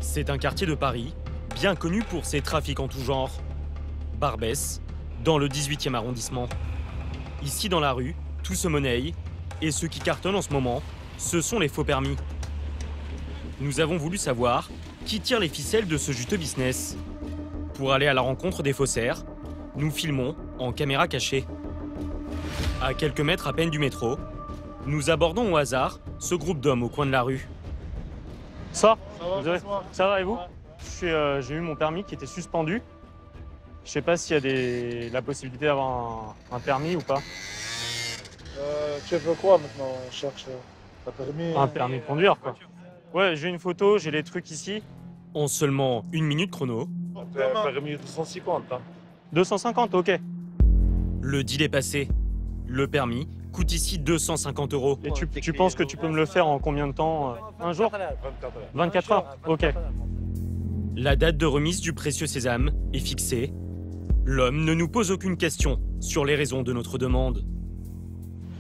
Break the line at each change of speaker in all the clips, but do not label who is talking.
C'est un quartier de Paris, bien connu pour ses trafics en tout genre. Barbès, dans le 18e arrondissement. Ici dans la rue, tout se monnaie, et ce qui cartonne en ce moment, ce sont les faux permis. Nous avons voulu savoir qui tire les ficelles de ce juteux business. Pour aller à la rencontre des faussaires, nous filmons en caméra cachée. À quelques mètres à peine du métro, nous abordons au hasard ce groupe d'hommes au coin de la rue. Ça va et vous? J'ai eu mon permis qui était suspendu. Je sais pas s'il y a la possibilité d'avoir un permis ou pas.
Tu veux quoi maintenant? On cherche un permis.
Un permis de conduire, quoi. Ouais, j'ai une photo, j'ai les trucs ici. En seulement 1 minute chrono.
Un permis 250. Hein.
250, ok. Le deal est passé. Le permis coûte ici 250 €. Et tu penses que tu peux me le faire en combien de temps? Un jour? 24 heures. Ok. La date de remise du précieux sésame est fixée. L'homme ne nous pose aucune question sur les raisons de notre demande.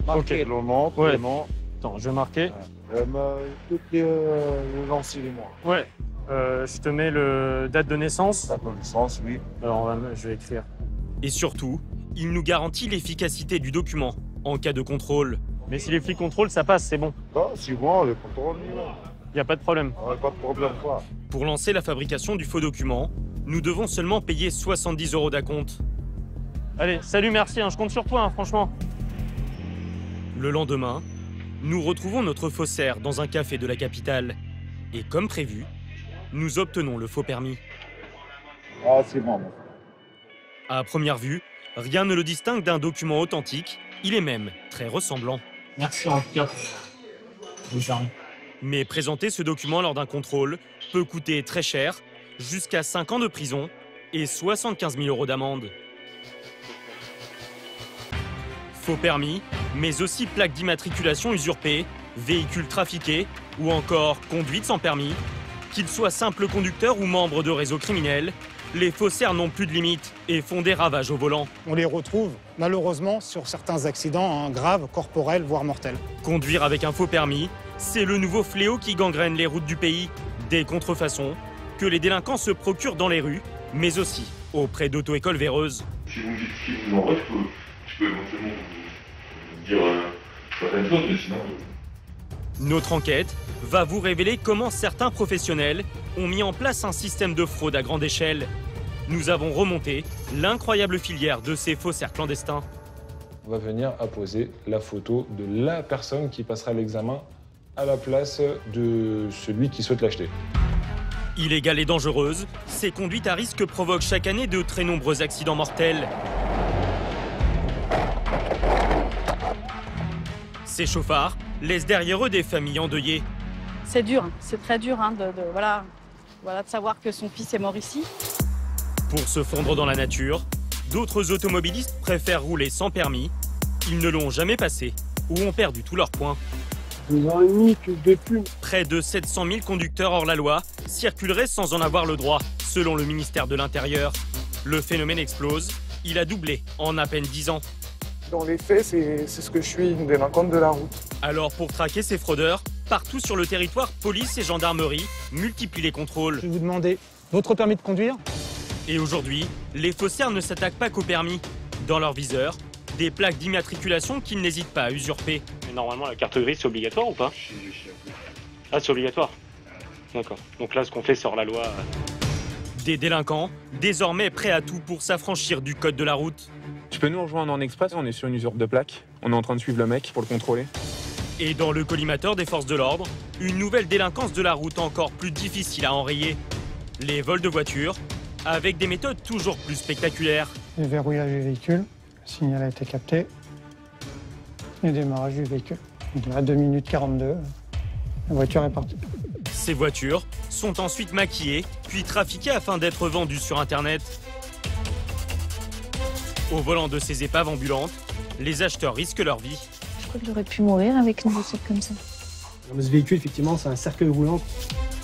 Marquer le nom,
Ouais.
le nom.
Attends, je vais marquer.
Toutes les lancers les mois.
Ouais. Je te mets le date de naissance.
Ça donne sens, oui.
Alors, je vais écrire. Et surtout, il nous garantit l'efficacité du document en cas de contrôle. Mais si les flics contrôlent, ça passe, c'est bon.
Ah, c'est bon, le contrôle,
Il n'y a pas de problème.
pas de problème, quoi.
Pour lancer la fabrication du faux document, nous devons seulement payer 70 € d'acompte. Allez, salut, merci, je compte sur toi, franchement. Le lendemain, nous retrouvons notre faussaire dans un café de la capitale. Et comme prévu, nous obtenons le faux permis.
Ah, c'est bon.
À première vue, rien ne le distingue d'un document authentique. Il est même très ressemblant.
Merci en tout cas.
Mais présenter ce document lors d'un contrôle peut coûter très cher, jusqu'à 5 ans de prison et 75 000 € d'amende. Faux permis, mais aussi plaques d'immatriculation usurpées, véhicules trafiqués ou encore conduite sans permis. Qu'ils soient simples conducteurs ou membres de réseaux criminels, les faussaires n'ont plus de limites et font des ravages au volant.
On les retrouve malheureusement sur certains accidents graves, corporels, voire mortels.
Conduire avec un faux permis, c'est le nouveau fléau qui gangrène les routes du pays. Des contrefaçons que les délinquants se procurent dans les rues, mais aussi auprès d'auto-écoles véreuses.
Si vous me dites ce qui vous envoie, je peux éventuellement vous dire certaines choses, mais sinon...
Notre enquête va vous révéler comment certains professionnels ont mis en place un système de fraude à grande échelle. Nous avons remonté l'incroyable filière de ces faussaires clandestins.
On va venir apposer la photo de la personne qui passera l'examen à la place de celui qui souhaite l'acheter.
Illégales et dangereuses, ces conduites à risque provoquent chaque année de très nombreux accidents mortels. Ces chauffards laissent derrière eux des familles endeuillées.
C'est dur, c'est très dur de savoir que son fils est mort ici.
Pour se fondre dans la nature, d'autres automobilistes préfèrent rouler sans permis. Ils ne l'ont jamais passé ou ont perdu tous leurs points.
2 ans et demi que depuis.
Près de 700 000 conducteurs hors la loi circuleraient sans en avoir le droit, selon le ministère de l'Intérieur. Le phénomène explose, il a doublé en à peine 10 ans.
Dans les faits, c'est ce que je suis, une délinquante de la route.
Alors pour traquer ces fraudeurs, partout sur le territoire, police et gendarmerie multiplient les contrôles.
Je vais vous demander votre permis de conduire.
Et aujourd'hui, les faussaires ne s'attaquent pas qu'au permis. Dans leur viseur, des plaques d'immatriculation qu'ils n'hésitent pas à usurper. Mais normalement, la carte grise, c'est obligatoire ou pas? Ah, c'est obligatoire. D'accord. Donc là, ce qu'on fait, c'est hors la loi. Des délinquants, désormais prêts à tout pour s'affranchir du code de la route.
Tu peux nous rejoindre en express, on est sur une usure de plaque. On est en train de suivre le mec pour le contrôler.
Et dans le collimateur des forces de l'ordre, une nouvelle délinquance de la route encore plus difficile à enrayer. Les vols de voitures, avec des méthodes toujours plus spectaculaires.
Le verrouillage du véhicule, le signal a été capté. Le démarrage du véhicule. Donc à 2 minutes 42, la voiture est partie.
Ces voitures sont ensuite maquillées, puis trafiquées afin d'être vendues sur Internet. Au volant de ces épaves ambulantes, les acheteurs risquent leur vie.
Je crois qu'il aurait pu mourir avec une recette comme ça.
Ce véhicule, effectivement, c'est un cercueil roulant.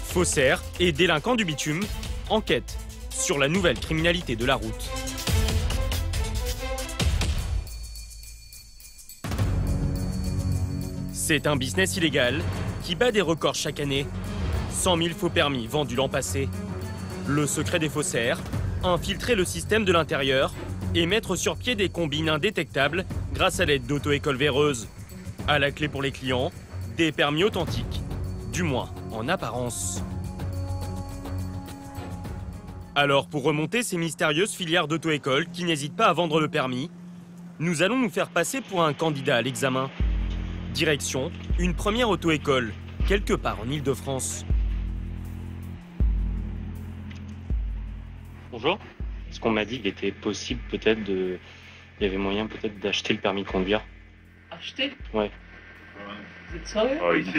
Faussaires et délinquants du bitume, enquête sur la nouvelle criminalité de la route. C'est un business illégal qui bat des records chaque année. 100 000 faux permis vendus l'an passé. Le secret des faussaires, infiltrer le système de l'intérieur et mettre sur pied des combines indétectables grâce à l'aide d'auto-écoles véreuses. À la clé pour les clients, des permis authentiques, du moins en apparence. Alors pour remonter ces mystérieuses filières d'auto-école qui n'hésitent pas à vendre le permis, nous allons nous faire passer pour un candidat à l'examen. Direction, une première auto-école, quelque part en Île-de-France.
Bonjour. Est-ce qu'on m'a dit qu'il était possible peut-être de... Il y avait moyen peut-être d'acheter le permis de conduire?
Acheter?
Ouais.
Vous êtes sérieux?
Ah, ici,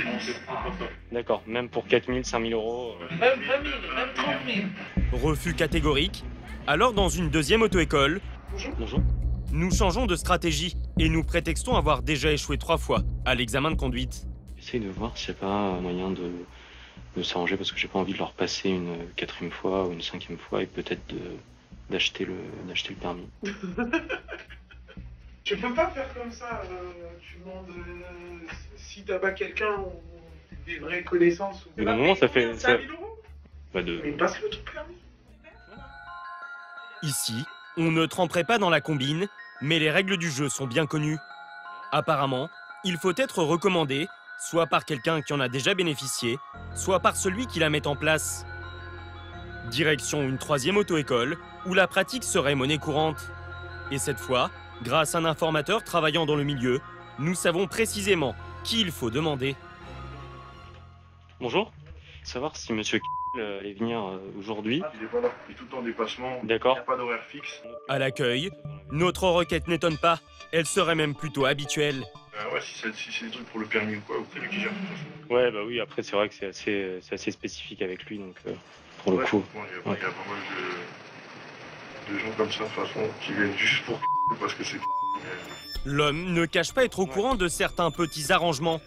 D'accord, même pour 4 000, 5 000 euros.
Même 20 000, même 30 000.
Refus catégorique. Alors dans une deuxième auto-école,
Bonjour.
nous changeons de stratégie et nous prétextons avoir déjà échoué 3 fois à l'examen de conduite.
J'essaie de voir s'il n'y a pas un moyen de s'arranger parce que j'ai pas envie de leur passer une 4e fois ou une 5e fois et peut-être d'acheter le permis.
Tu peux pas faire comme ça, tu demandes si t'as pas quelqu'un ou des vraies connaissances.
Mais non, ça fait...
5 000 euros. Mais passe le truc permis.
Ici, on ne tremperait pas dans la combine, mais les règles du jeu sont bien connues. Apparemment, il faut être recommandé, soit par quelqu'un qui en a déjà bénéficié, soit par celui qui la met en place. Direction une 3e auto-école, où la pratique serait monnaie courante. Et cette fois, grâce à un informateur travaillant dans le milieu, nous savons précisément qui il faut demander.
Bonjour. Savoir si monsieur allait venir aujourd'hui.
il est pas là, il est tout le temps en déplacement.
D'accord.
Il n'y a pas d'horaire fixe.
À l'accueil, notre requête n'étonne pas, elle serait même plutôt habituelle.
Ouais, si c'est des trucs pour le permis ou quoi, c'est lui qui gère de toute façon.
Ouais, bah oui, après c'est vrai que c'est assez spécifique avec lui, donc pour le coup.
Il y a pas mal de gens comme ça de toute façon qui viennent juste pour parce que c'est.
L'homme ne cache pas être au courant de certains petits arrangements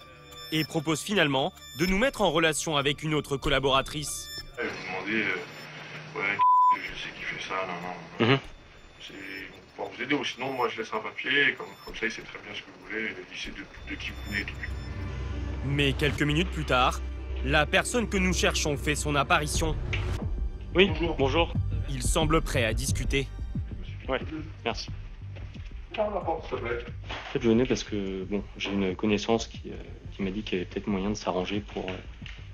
et propose finalement de nous mettre en relation avec une autre collaboratrice.
Vous demandez, ouais, je sais qui fait ça, non. C'est pour vous aider ou sinon moi je laisse un papier, comme ça il sait très bien ce que vous voulez, il sait de qui vous venez et tout.
Mais quelques minutes plus tard, la personne que nous cherchons fait son apparition.
Oui, bonjour.
Il semble prêt à discuter.
Ouais, merci.
Ferme la porte, s'il te plaît.
En fait, je venais parce que bon, j'ai une connaissance qui m'a dit qu'il y avait peut-être moyen de s'arranger pour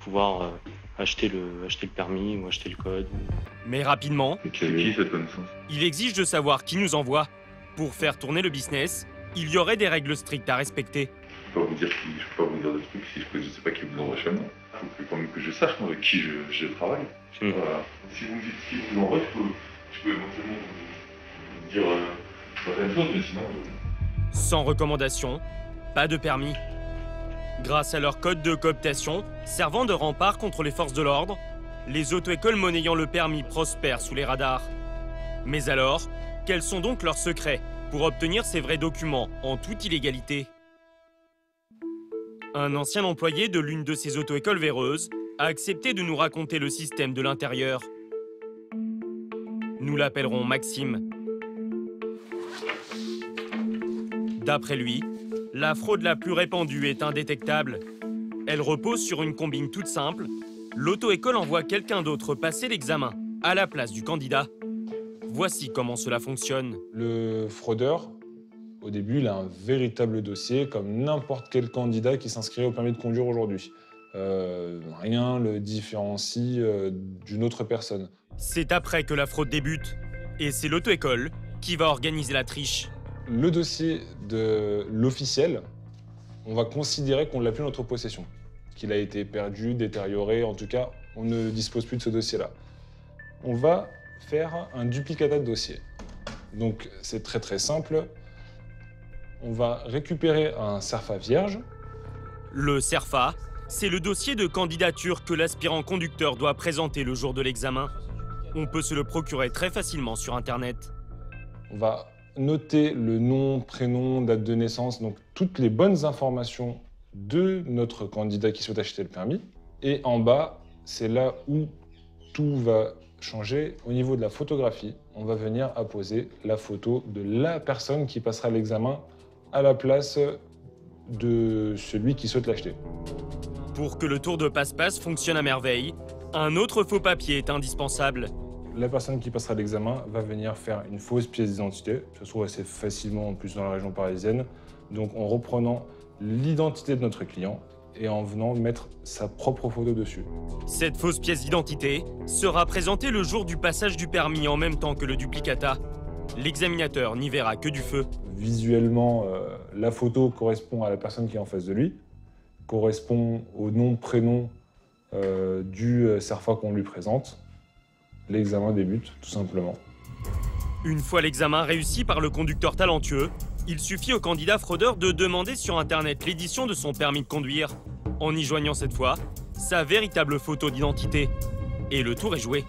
pouvoir acheter le permis ou acheter le code.
Mais rapidement,
C'est qui cette connaissance?
il exige de savoir qui nous envoie. Pour faire tourner le business, il y aurait des règles strictes à respecter.
Je peux pas vous dire de trucs si je sais pas qui vous envoie chez moi. Il faut quand même que je sache moi, avec qui je travaille. Voilà. Si vous me dites qui vous envoie, je peux éventuellement vous dire certaines choses, mais sinon.
Sans recommandation, pas de permis. Grâce à leur code de cooptation, servant de rempart contre les forces de l'ordre, les auto-écoles monnayant le permis prospèrent sous les radars. Mais alors, quels sont donc leurs secrets pour obtenir ces vrais documents en toute illégalité? Un ancien employé de l'une de ces auto-écoles véreuses a accepté de nous raconter le système de l'intérieur. Nous l'appellerons Maxime. D'après lui, la fraude la plus répandue est indétectable. Elle repose sur une combine toute simple. L'auto-école envoie quelqu'un d'autre passer l'examen à la place du candidat. Voici comment cela fonctionne.
Le fraudeur, au début, il a un véritable dossier, comme n'importe quel candidat qui s'inscrit au permis de conduire aujourd'hui. Rien le différencie d'une autre personne.
C'est après que la fraude débute. Et c'est l'auto-école qui va organiser la triche.
Le dossier de l'officiel, on va considérer qu'on ne l'a plus en notre possession. Qu'il a été perdu, détérioré, en tout cas, on ne dispose plus de ce dossier-là. On va faire un duplicata de dossier. Donc c'est très très simple. On va récupérer un CERFA vierge.
Le CERFA, c'est le dossier de candidature que l'aspirant conducteur doit présenter le jour de l'examen. On peut se le procurer très facilement sur Internet.
On va noter le nom, prénom, date de naissance, donc toutes les bonnes informations de notre candidat qui souhaite acheter le permis. Et en bas, c'est là où tout va changer. Au niveau de la photographie, on va venir apposer la photo de la personne qui passera l'examen à la place de celui qui souhaite l'acheter.
Pour que le tour de passe-passe fonctionne à merveille, un autre faux papier est indispensable.
La personne qui passera l'examen va venir faire une fausse pièce d'identité. Ça se trouve assez facilement, en plus dans la région parisienne. Donc en reprenant l'identité de notre client et en venant mettre sa propre photo dessus.
Cette fausse pièce d'identité sera présentée le jour du passage du permis en même temps que le duplicata. L'examinateur n'y verra que du feu.
Visuellement, la photo correspond à la personne qui est en face de lui, correspond au nom, prénom du CERFA qu'on lui présente. L'examen débute, tout simplement.
Une fois l'examen réussi par le conducteur talentueux, il suffit au candidat fraudeur de demander sur Internet l'édition de son permis de conduire, en y joignant cette fois sa véritable photo d'identité. Et le tour est joué.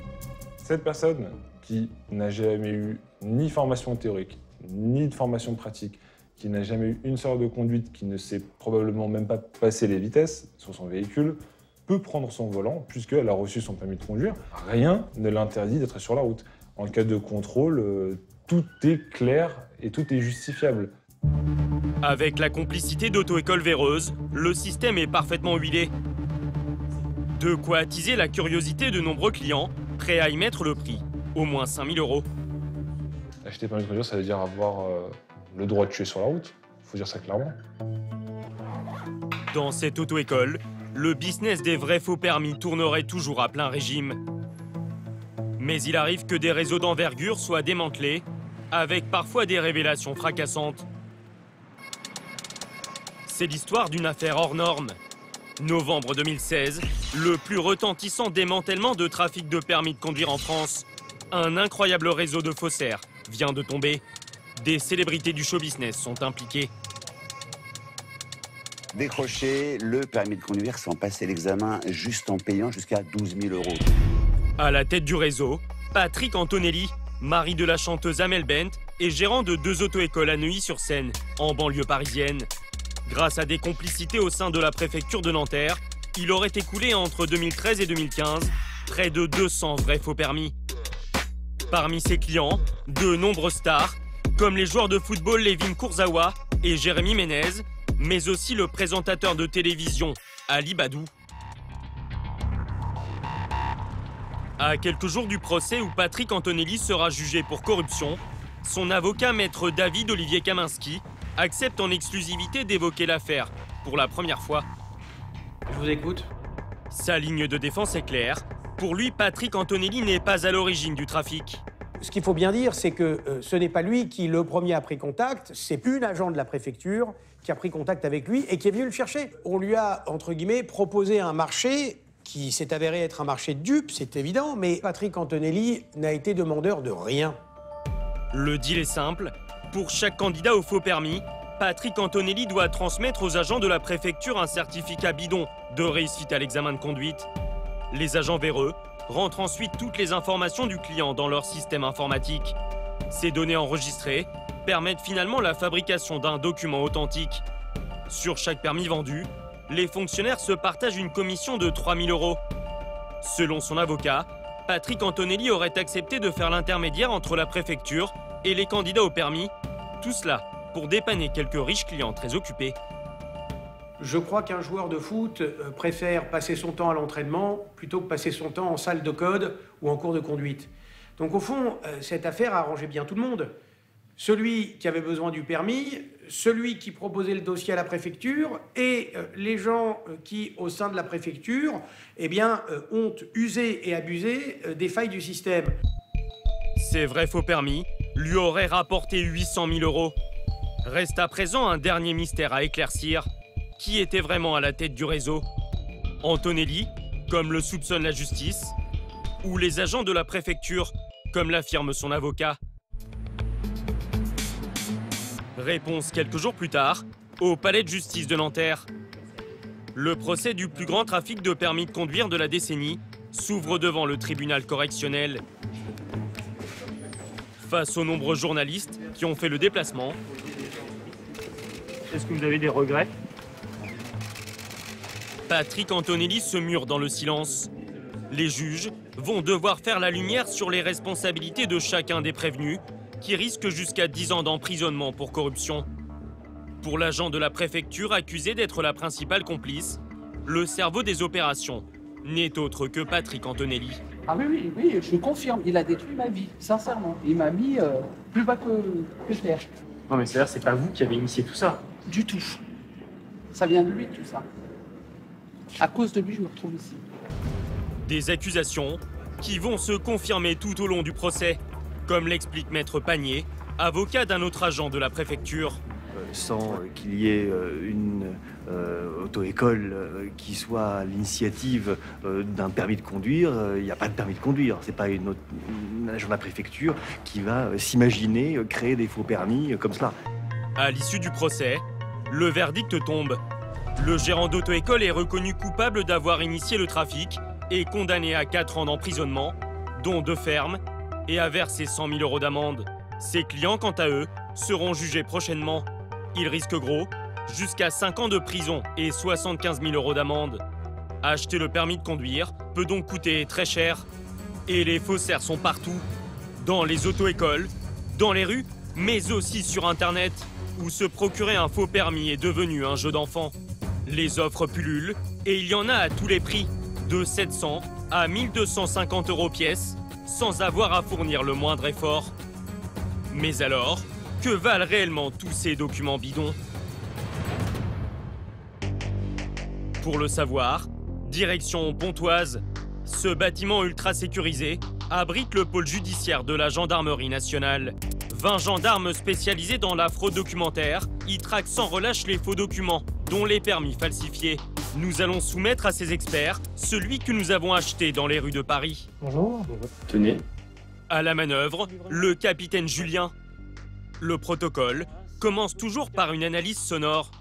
Cette personne qui n'a jamais eu ni formation théorique, ni de formation pratique, qui n'a jamais eu une heure de conduite, qui ne sait probablement même pas passer les vitesses sur son véhicule, peut prendre son volant puisqu'elle a reçu son permis de conduire. Rien ne l'interdit d'être sur la route. En cas de contrôle, tout est clair et tout est justifiable.
Avec la complicité d'auto-école véreuses, le système est parfaitement huilé. De quoi attiser la curiosité de nombreux clients, prêts à y mettre le prix, au moins 5 000 €.
Acheter permis de conduire, ça veut dire avoir le droit de tuer sur la route. Il faut dire ça clairement.
Dans cette auto-école, le business des vrais faux permis tournerait toujours à plein régime. Mais il arrive que des réseaux d'envergure soient démantelés, avec parfois des révélations fracassantes. C'est l'histoire d'une affaire hors norme. Novembre 2016, le plus retentissant démantèlement de trafic de permis de conduire en France. Un incroyable réseau de faussaires vient de tomber. Des célébrités du show business sont impliquées.
Décrocher le permis de conduire sans passer l'examen juste en payant jusqu'à 12 000 €.
À la tête du réseau, Patrick Antonelli, mari de la chanteuse Amel Bent et gérant de 2 auto-écoles à Neuilly-sur-Seine, en banlieue parisienne. Grâce à des complicités au sein de la préfecture de Nanterre, il aurait écoulé entre 2013 et 2015 près de 200 vrais faux permis. Parmi ses clients, de nombreuses stars, comme les joueurs de football Levin Kurzawa et Jérémy Ménez, mais aussi le présentateur de télévision Ali Badou. À quelques jours du procès où Patrick Antonelli sera jugé pour corruption, son avocat maître David Olivier Kaminski accepte en exclusivité d'évoquer l'affaire pour la première fois.
Je vous écoute.
Sa ligne de défense est claire. Pour lui, Patrick Antonelli n'est pas à l'origine du trafic.
Ce qu'il faut bien dire, c'est que ce n'est pas lui qui, le premier, a pris contact, c'est une agent de la préfecture qui a pris contact avec lui et qui est venu le chercher. On lui a, entre guillemets, proposé un marché qui s'est avéré être un marché de dupes, c'est évident, mais Patrick Antonelli n'a été demandeur de rien.
Le deal est simple. Pour chaque candidat au faux permis, Patrick Antonelli doit transmettre aux agents de la préfecture un certificat bidon de réussite à l'examen de conduite. Les agents véreux rentrent ensuite toutes les informations du client dans leur système informatique. Ces données enregistrées permettent finalement la fabrication d'un document authentique. Sur chaque permis vendu, les fonctionnaires se partagent une commission de 3 000 €. Selon son avocat, Patrick Antonelli aurait accepté de faire l'intermédiaire entre la préfecture et les candidats au permis, tout cela pour dépanner quelques riches clients très occupés.
Je crois qu'un joueur de foot préfère passer son temps à l'entraînement plutôt que passer son temps en salle de code ou en cours de conduite. Donc au fond, cette affaire a arrangé bien tout le monde. Celui qui avait besoin du permis, celui qui proposait le dossier à la préfecture et les gens qui, au sein de la préfecture, eh bien, ont usé et abusé des failles du système.
Ces vrais faux permis lui auraient rapporté 800 000 €. Reste à présent un dernier mystère à éclaircir. Qui était vraiment à la tête du réseau? Antonelli, comme le soupçonne la justice, ou les agents de la préfecture, comme l'affirme son avocat? Réponse quelques jours plus tard, au palais de justice de Nanterre. Le procès du plus grand trafic de permis de conduire de la décennie s'ouvre devant le tribunal correctionnel. Face aux nombreux journalistes qui ont fait le déplacement, est-ce que vous avez des regrets? Patrick Antonelli se mure dans le silence. Les juges vont devoir faire la lumière sur les responsabilités de chacun des prévenus, qui risque jusqu'à 10 ans d'emprisonnement pour corruption. Pour l'agent de la préfecture accusé d'être la principale complice, le cerveau des opérations, n'est autre que Patrick Antonelli.
Ah oui, je confirme, il a détruit ma vie, sincèrement. Il m'a mis plus bas que terre.
Non mais c'est-à-dire c'est pas vous qui avez initié tout ça?
Du tout. Ça vient de lui, tout ça. À cause de lui, je me retrouve ici.
Des accusations qui vont se confirmer tout au long du procès, comme l'explique Maître Panier, avocat d'un autre agent de la préfecture.
Sans qu'il y ait une auto-école qui soit à l'initiative d'un permis de conduire, il n'y a pas de permis de conduire. C'est pas un agent de la préfecture qui va s'imaginer créer des faux permis comme cela.
À l'issue du procès, le verdict tombe. Le gérant d'auto-école est reconnu coupable d'avoir initié le trafic et condamné à 4 ans d'emprisonnement, dont 2 fermes, et à verser 100 000 € d'amende. Ses clients, quant à eux, seront jugés prochainement. Ils risquent gros, jusqu'à 5 ans de prison et 75 000 € d'amende. Acheter le permis de conduire peut donc coûter très cher. Et les faussaires sont partout, dans les auto-écoles, dans les rues, mais aussi sur Internet, où se procurer un faux permis est devenu un jeu d'enfant. Les offres pullulent, et il y en a à tous les prix, de 700 à 1250 € pièce, sans avoir à fournir le moindre effort. Mais alors, que valent réellement tous ces documents bidons? Pour le savoir, direction Pontoise. Ce bâtiment ultra sécurisé abrite le pôle judiciaire de la gendarmerie nationale. 20 gendarmes spécialisés dans la fraude documentaire y traquent sans relâche les faux documents, dont les permis falsifiés. Nous allons soumettre à ces experts celui que nous avons acheté dans les rues de Paris.
Bonjour.
Tenez. À la manœuvre, le capitaine Julien. Le protocole commence toujours par une analyse sonore.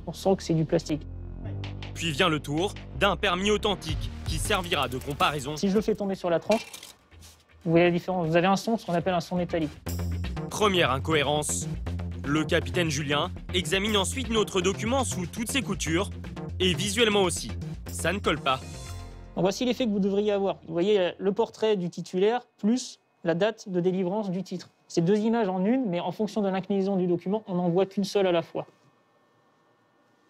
On sent que c'est du plastique.
Puis vient le tour d'un permis authentique qui servira de comparaison.
Si je le fais tomber sur la tranche, vous voyez la différence. Vous avez un son, ce qu'on appelle un son métallique.
Première incohérence. Le capitaine Julien examine ensuite notre document sous toutes ses coutures et visuellement aussi. Ça ne colle pas.
Donc voici l'effet que vous devriez avoir. Vous voyez le portrait du titulaire plus la date de délivrance du titre. C'est 2 images en une, mais en fonction de l'inclinaison du document, on n'en voit qu'une seule à la fois.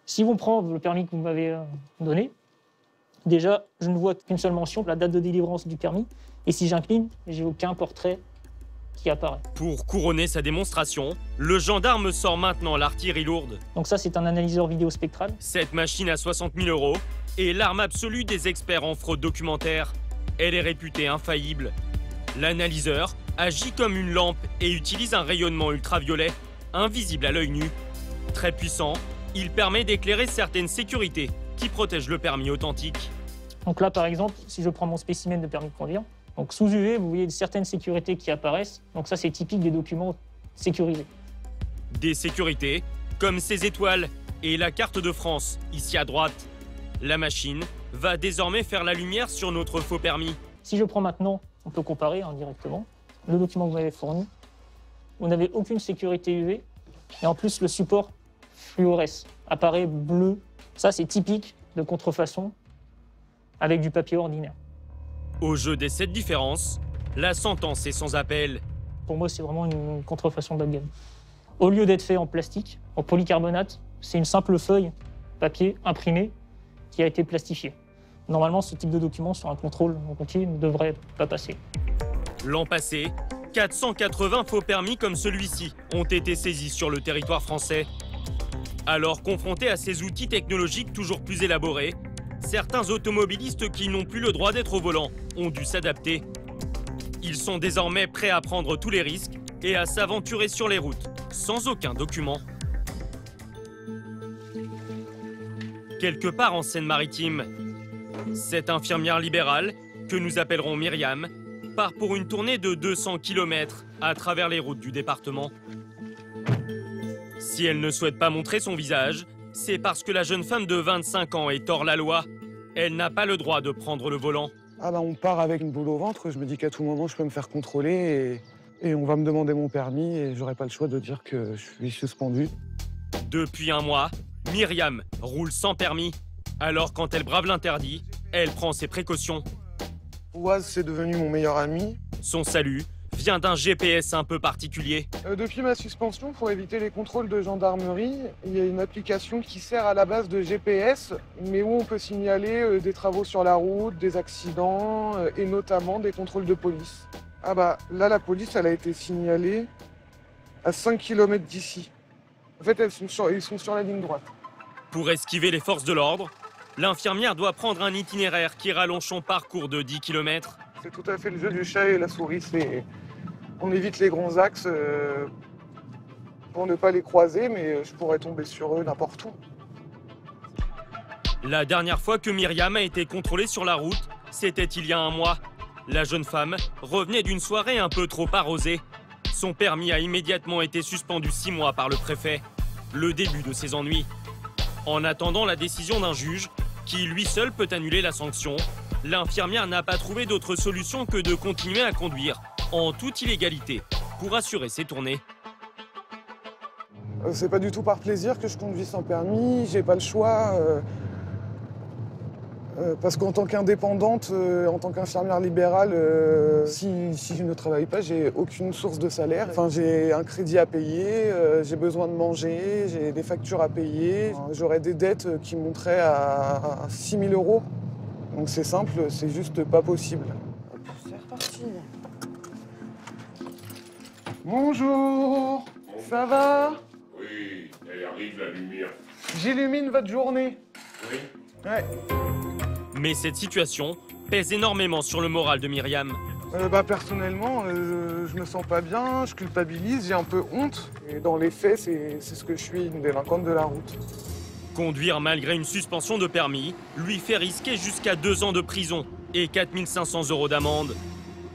Si on prend le permis que vous m'avez donné, déjà, je ne vois qu'une seule mention, la date de délivrance du permis. Et si j'incline, j'ai aucun portrait qui apparaît.
Pour couronner sa démonstration, le gendarme sort maintenant l'artillerie lourde.
Donc ça, c'est un analyseur vidéo spectral.
Cette machine à 60 000 € est l'arme absolue des experts en fraude documentaire. Elle est réputée infaillible. L'analyseur agit comme une lampe et utilise un rayonnement ultraviolet, invisible à l'œil nu. Très puissant, il permet d'éclairer certaines sécurités qui protègent le permis authentique.
Donc là, par exemple, si je prends mon spécimen de permis de conduire, donc sous UV, vous voyez certaines sécurités qui apparaissent. Donc ça, c'est typique des documents sécurisés.
Des sécurités comme ces étoiles et la carte de France, ici à droite. La machine va désormais faire la lumière sur notre faux permis.
Si je prends maintenant, on peut comparer directement. Le document que vous m'avez fourni, vous n'avez aucune sécurité UV. Et en plus, le support fluoresce, apparaît bleu. Ça, c'est typique de contrefaçon avec du papier ordinaire.
Au jeu des 7 différences, la sentence est sans appel.
Pour moi, c'est vraiment une contrefaçon bas de gamme. Au lieu d'être fait en plastique, en polycarbonate, c'est une simple feuille papier imprimée qui a été plastifiée. Normalement, ce type de document sur un contrôle routier ne devrait pas passer.
L'an passé, 480 faux permis comme celui-ci ont été saisis sur le territoire français. Alors, confrontés à ces outils technologiques toujours plus élaborés, certains automobilistes qui n'ont plus le droit d'être au volant ont dû s'adapter. Ils sont désormais prêts à prendre tous les risques et à s'aventurer sur les routes, sans aucun document. Quelque part en Seine-Maritime, cette infirmière libérale, que nous appellerons Myriam, part pour une tournée de 200 km à travers les routes du département. Si elle ne souhaite pas montrer son visage, c'est parce que la jeune femme de 25 ans est hors la loi. Elle n'a pas le droit de prendre le volant.
On part avec une boule au ventre, je me dis qu'à tout moment je peux me faire contrôler et on va me demander mon permis et j'aurai pas le choix de dire que je suis suspendu.
Depuis un mois, Myriam roule sans permis. Alors quand elle brave l'interdit, elle prend ses précautions.
Oise, c'est devenu mon meilleur ami.
Son salut vient d'un GPS un peu particulier.
Depuis ma suspension, pour éviter les contrôles de gendarmerie, il y a une application qui sert à la base de GPS, mais où on peut signaler des travaux sur la route, des accidents et notamment des contrôles de police. Ah bah là, la police, elle a été signalée à 5 km d'ici. En fait, ils sont sur la ligne droite.
Pour esquiver les forces de l'ordre, l'infirmière doit prendre un itinéraire qui rallonge son parcours de 10 km.
C'est tout à fait le jeu du chat et la souris. On évite les grands axes pour ne pas les croiser, mais je pourrais tomber sur eux n'importe où.
La dernière fois que Myriam a été contrôlée sur la route, c'était il y a un mois. La jeune femme revenait d'une soirée un peu trop arrosée. Son permis a immédiatement été suspendu 6 mois par le préfet. Le début de ses ennuis. En attendant la décision d'un juge, qui lui seul peut annuler la sanction, l'infirmière n'a pas trouvé d'autre solution que de continuer à conduire, en toute illégalité, pour assurer ses tournées.
C'est pas du tout par plaisir que je conduis sans permis, j'ai pas le choix. Parce qu'en tant qu'indépendante, en tant qu'infirmière libérale, si je ne travaille pas, j'ai aucune source de salaire. Enfin, j'ai un crédit à payer, j'ai besoin de manger, j'ai des factures à payer. J'aurais des dettes qui monteraient à 6 000 €. Donc c'est simple, c'est juste pas possible. C'est reparti. Bonjour, ça va?
Oui, elle arrive la lumière.
J'illumine votre journée.
Oui.
Ouais.
Mais cette situation pèse énormément sur le moral de Myriam.
Personnellement, je me sens pas bien, je culpabilise, j'ai un peu honte. Et dans les faits, c'est ce que je suis, une délinquante de la route.
Conduire malgré une suspension de permis lui fait risquer jusqu'à 2 ans de prison et 4 500 € d'amende.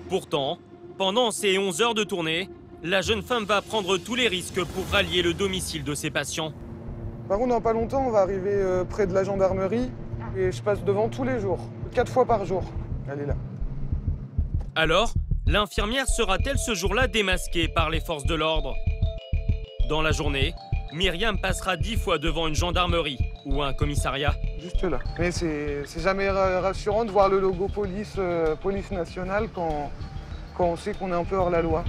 Pourtant, pendant ces 11 heures de tournée, la jeune femme va prendre tous les risques pour rallier le domicile de ses patients.
Par contre, dans pas longtemps, on va arriver près de la gendarmerie et je passe devant tous les jours, 4 fois par jour. Elle est là.
Alors, l'infirmière sera-t-elle ce jour-là démasquée par les forces de l'ordre? Dans la journée, Myriam passera 10 fois devant une gendarmerie ou un commissariat.
Juste là. Mais c'est jamais rassurant de voir le logo police nationale quand on sait qu'on est un peu hors la loi.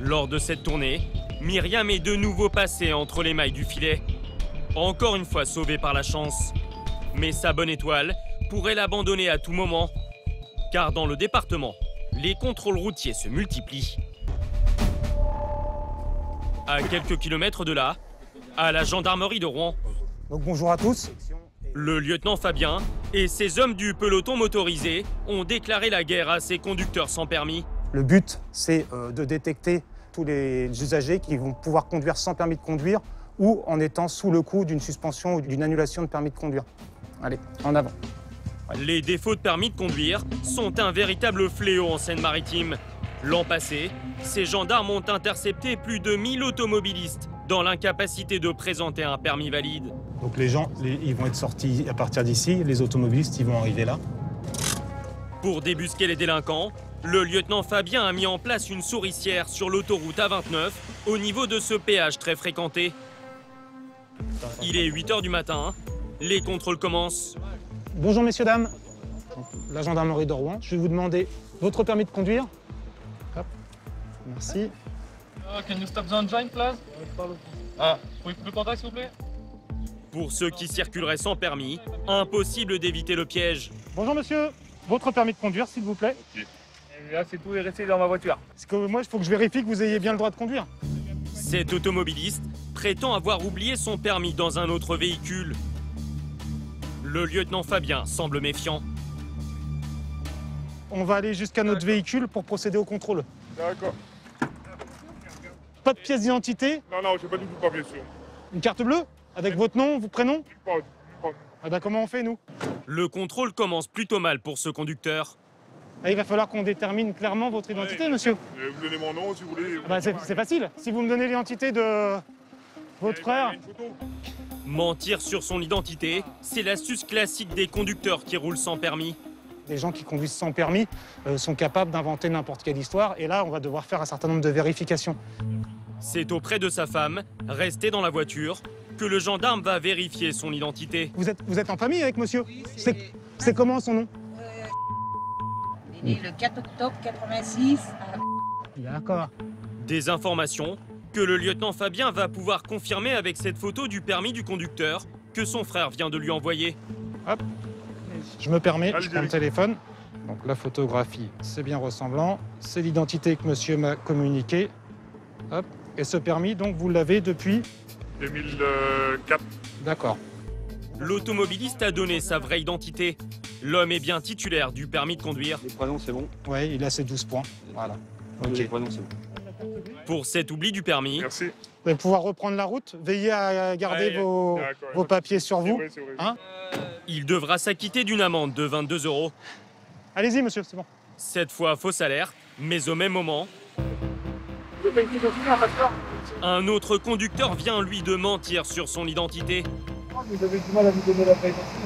Lors de cette tournée, Myriam est de nouveau passée entre les mailles du filet. Encore une fois sauvée par la chance. Mais sa bonne étoile pourrait l'abandonner à tout moment. Car dans le département, les contrôles routiers se multiplient. À quelques kilomètres de là, à la gendarmerie de Rouen.
Donc bonjour à tous.
Le lieutenant Fabien et ses hommes du peloton motorisé ont déclaré la guerre à ces conducteurs sans permis.
Le but, c'est de détecter tous les usagers qui vont pouvoir conduire sans permis de conduire ou en étant sous le coup d'une suspension ou d'une annulation de permis de conduire. Allez, en avant.
Les défauts de permis de conduire sont un véritable fléau en Seine-Maritime. L'an passé, ces gendarmes ont intercepté plus de 1000 automobilistes dans l'incapacité de présenter un permis valide.
Donc les gens, ils vont être sortis à partir d'ici, les automobilistes, ils vont arriver là.
Pour débusquer les délinquants, le lieutenant Fabien a mis en place une souricière sur l'autoroute A29 au niveau de ce péage très fréquenté. Il est 8 h du matin, les contrôles commencent.
Bonjour messieurs, dames. La gendarmerie de Rouen, je vais vous demander votre permis de conduire. Hop. Merci.
Can you stop the engine, please? Pouvez le contact, s'il vous plaît?
Pour ceux qui circuleraient sans permis, impossible d'éviter le piège.
Bonjour monsieur, votre permis de conduire, s'il vous plaît.
Et là, c'est tout, est resté dans ma voiture.
Parce que moi, il faut que je vérifie que vous ayez bien le droit de conduire.
Cet automobiliste prétend avoir oublié son permis dans un autre véhicule. Le lieutenant Fabien semble méfiant.
On va aller jusqu'à notre véhicule pour procéder au contrôle.
D'accord.
Pas de pièce d'identité?
Non, j'ai pas du tout pas, bien sûr.
Une carte bleue? Avec votre nom, votre prénom?
Pas.
Ah ben comment on fait, nous?
Le contrôle commence plutôt mal pour ce conducteur.
Ah, il va falloir qu'on détermine clairement votre identité, monsieur.
Vous donnez mon nom, si vous voulez.
Ah bah, c'est facile. Si vous me donnez l'identité de votre frère...
Mentir sur son identité, c'est l'astuce classique des conducteurs qui roulent sans permis.
Les gens qui conduisent sans permis sont capables d'inventer n'importe quelle histoire. Et là, on va devoir faire un certain nombre de vérifications.
C'est auprès de sa femme, restée dans la voiture, que le gendarme va vérifier son identité.
Vous êtes en famille avec monsieur? C'est comment son nom?
Il est né le 4 octobre 86 à
D'accord.
Des informations que le lieutenant Fabien va pouvoir confirmer avec cette photo du permis du conducteur que son frère vient de lui envoyer.
Hop. Je me permets, je prends le téléphone. Donc la photographie, c'est bien ressemblant. C'est l'identité que monsieur m'a communiquée. Hop. Et ce permis, donc, vous l'avez depuis
2004.
D'accord.
L'automobiliste a donné sa vraie identité. L'homme est bien titulaire du permis de conduire.
Les prénoms, c'est bon.
Ouais, il a ses 12 points. Voilà. Ok.
Les prénoms, c'est bon.
Pour cet oubli du permis,
Merci.
Vous allez pouvoir reprendre la route. Veillez à garder vos papiers sur vous.
C'est vrai.
Hein?
il devra s'acquitter d'une amende de 22 €.
Allez-y, monsieur, c'est bon.
Cette fois, fausse alerte, mais au même moment, un autre conducteur vient lui de mentir sur son identité.
Vous avez du mal à vous donner la vraie identité.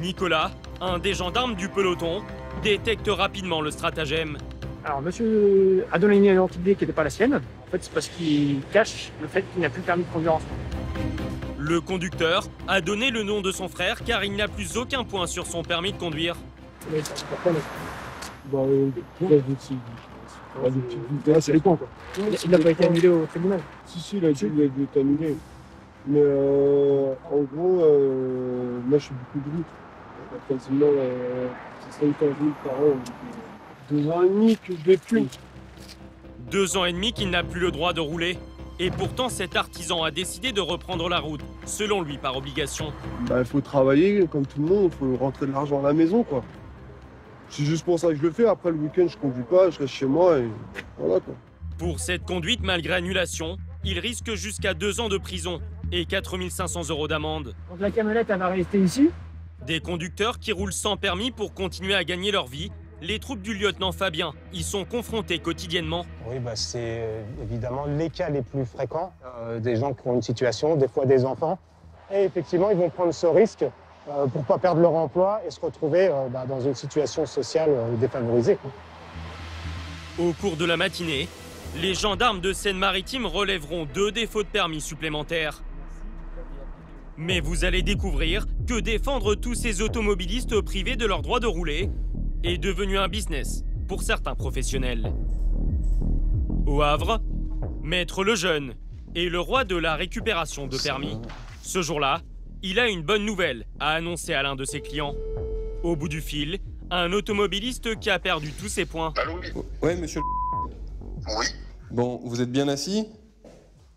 Nicolas, un des gendarmes du peloton, détecte rapidement le stratagème.
Alors, monsieur a donné une identité qui n'était pas la sienne. En fait, c'est parce qu'il cache le fait qu'il n'a plus le permis de conduire en France.
Le conducteur a donné le nom de son frère car il n'a plus aucun point sur son permis de conduire.
C'est les cons, quoi. Il n'a pas été annulé au tribunal.
Si, il a été annulé. Mais en gros, moi je suis beaucoup de route. Quasiment 50 000 par an. 2 ans et demi que je l'ai plus.
2 ans et demi qu'il n'a plus le droit de rouler. Et pourtant, cet artisan a décidé de reprendre la route, selon lui, par obligation.
Bah, il faut travailler comme tout le monde, il faut rentrer de l'argent à la maison, quoi. C'est juste pour ça que je le fais. Après, le week-end, je conduis pas, je reste chez moi et voilà, quoi.
Pour cette conduite malgré annulation, il risque jusqu'à 2 ans de prison et 4 500 € d'amende.
Donc la camionnette, elle va rester ici.
Des conducteurs qui roulent sans permis pour continuer à gagner leur vie. Les troupes du lieutenant Fabien y sont confrontées quotidiennement.
Oui, c'est évidemment les cas les plus fréquents. Des gens qui ont une situation, des fois des enfants. Et effectivement, ils vont prendre ce risque pour ne pas perdre leur emploi et se retrouver dans une situation sociale défavorisée, quoi.
Au cours de la matinée, les gendarmes de Seine-Maritime relèveront 2 défauts de permis supplémentaires. Mais vous allez découvrir que défendre tous ces automobilistes privés de leur droit de rouler est devenu un business pour certains professionnels. Au Havre, Maître Lejeune est le roi de la récupération de permis. Ce jour-là, il a une bonne nouvelle à annoncer à l'un de ses clients. Au bout du fil, un automobiliste qui a perdu tous ses points.
Allô, oui.
Ouais, monsieur.
Oui.
Bon, vous êtes bien assis?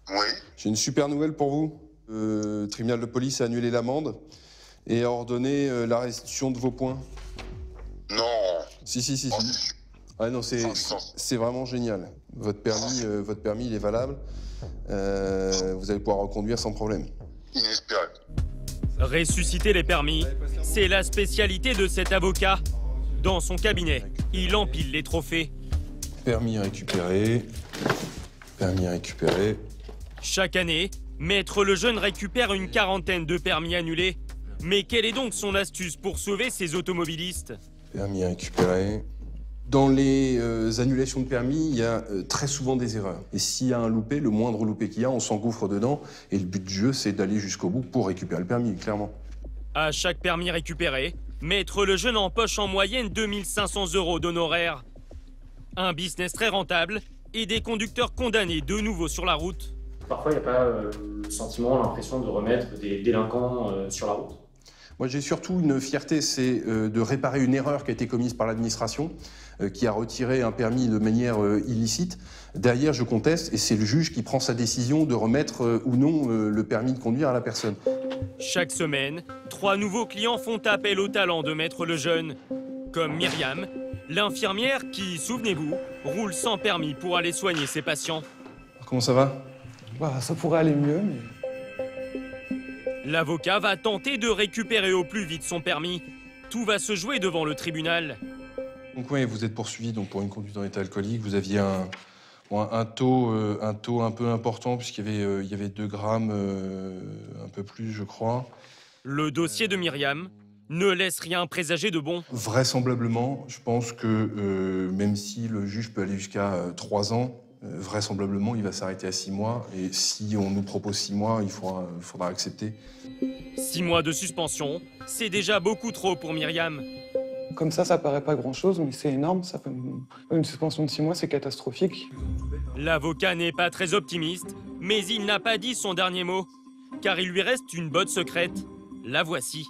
Oui.
J'ai une super nouvelle pour vous. Le tribunal de police a annulé l'amende et a ordonné la restitution de vos points.
Non.
Si. Ah non, c'est vraiment génial. Votre permis, il est valable. Vous allez pouvoir reconduire sans problème.
Inespéré.
Ressusciter les permis, c'est la spécialité de cet avocat. Dans son cabinet, il empile les trophées.
Permis récupéré. Permis récupéré.
Chaque année, Maître Lejeune récupère une quarantaine de permis annulés. Mais quelle est donc son astuce pour sauver ces automobilistes?
Permis récupéré. Dans les annulations de permis, il y a très souvent des erreurs. Et s'il y a un loupé, le moindre loupé qu'il y a, on s'engouffre dedans. Et le but du jeu, c'est d'aller jusqu'au bout pour récupérer le permis, clairement.
À chaque permis récupéré, Maître Lejeune empoche en moyenne 2500 € d'honoraires. Un business très rentable et des conducteurs condamnés de nouveau sur la route.
Parfois, il n'y a pas le sentiment, l'impression de remettre des délinquants sur la route.
Moi, j'ai surtout une fierté, c'est de réparer une erreur qui a été commise par l'administration, qui a retiré un permis de manière illicite. Derrière, je conteste et c'est le juge qui prend sa décision de remettre ou non le permis de conduire à la personne.
Chaque semaine, 3 nouveaux clients font appel au talent de Maître Lejeune, comme Myriam, l'infirmière qui, souvenez-vous, roule sans permis pour aller soigner ses patients.
Comment ça va?
Ça pourrait aller mieux, mais...
L'avocat va tenter de récupérer au plus vite son permis. Tout va se jouer devant le tribunal.
Donc oui, vous êtes poursuivi donc, pour une conduite en état alcoolique. Vous aviez un taux un peu important puisqu'il y avait 2 grammes, un peu plus, je crois.
Le dossier de Myriam ne laisse rien présager de bon.
Vraisemblablement, je pense que même si le juge peut aller jusqu'à 3 ans, vraisemblablement, il va s'arrêter à 6 mois. Et si on nous propose 6 mois, il faudra accepter.
6 mois de suspension, c'est déjà beaucoup trop pour Myriam.
Comme ça paraît pas grand-chose, mais c'est énorme. Ça fait une suspension de 6 mois, c'est catastrophique.
L'avocat n'est pas très optimiste, mais il n'a pas dit son dernier mot, car il lui reste une botte secrète. La voici.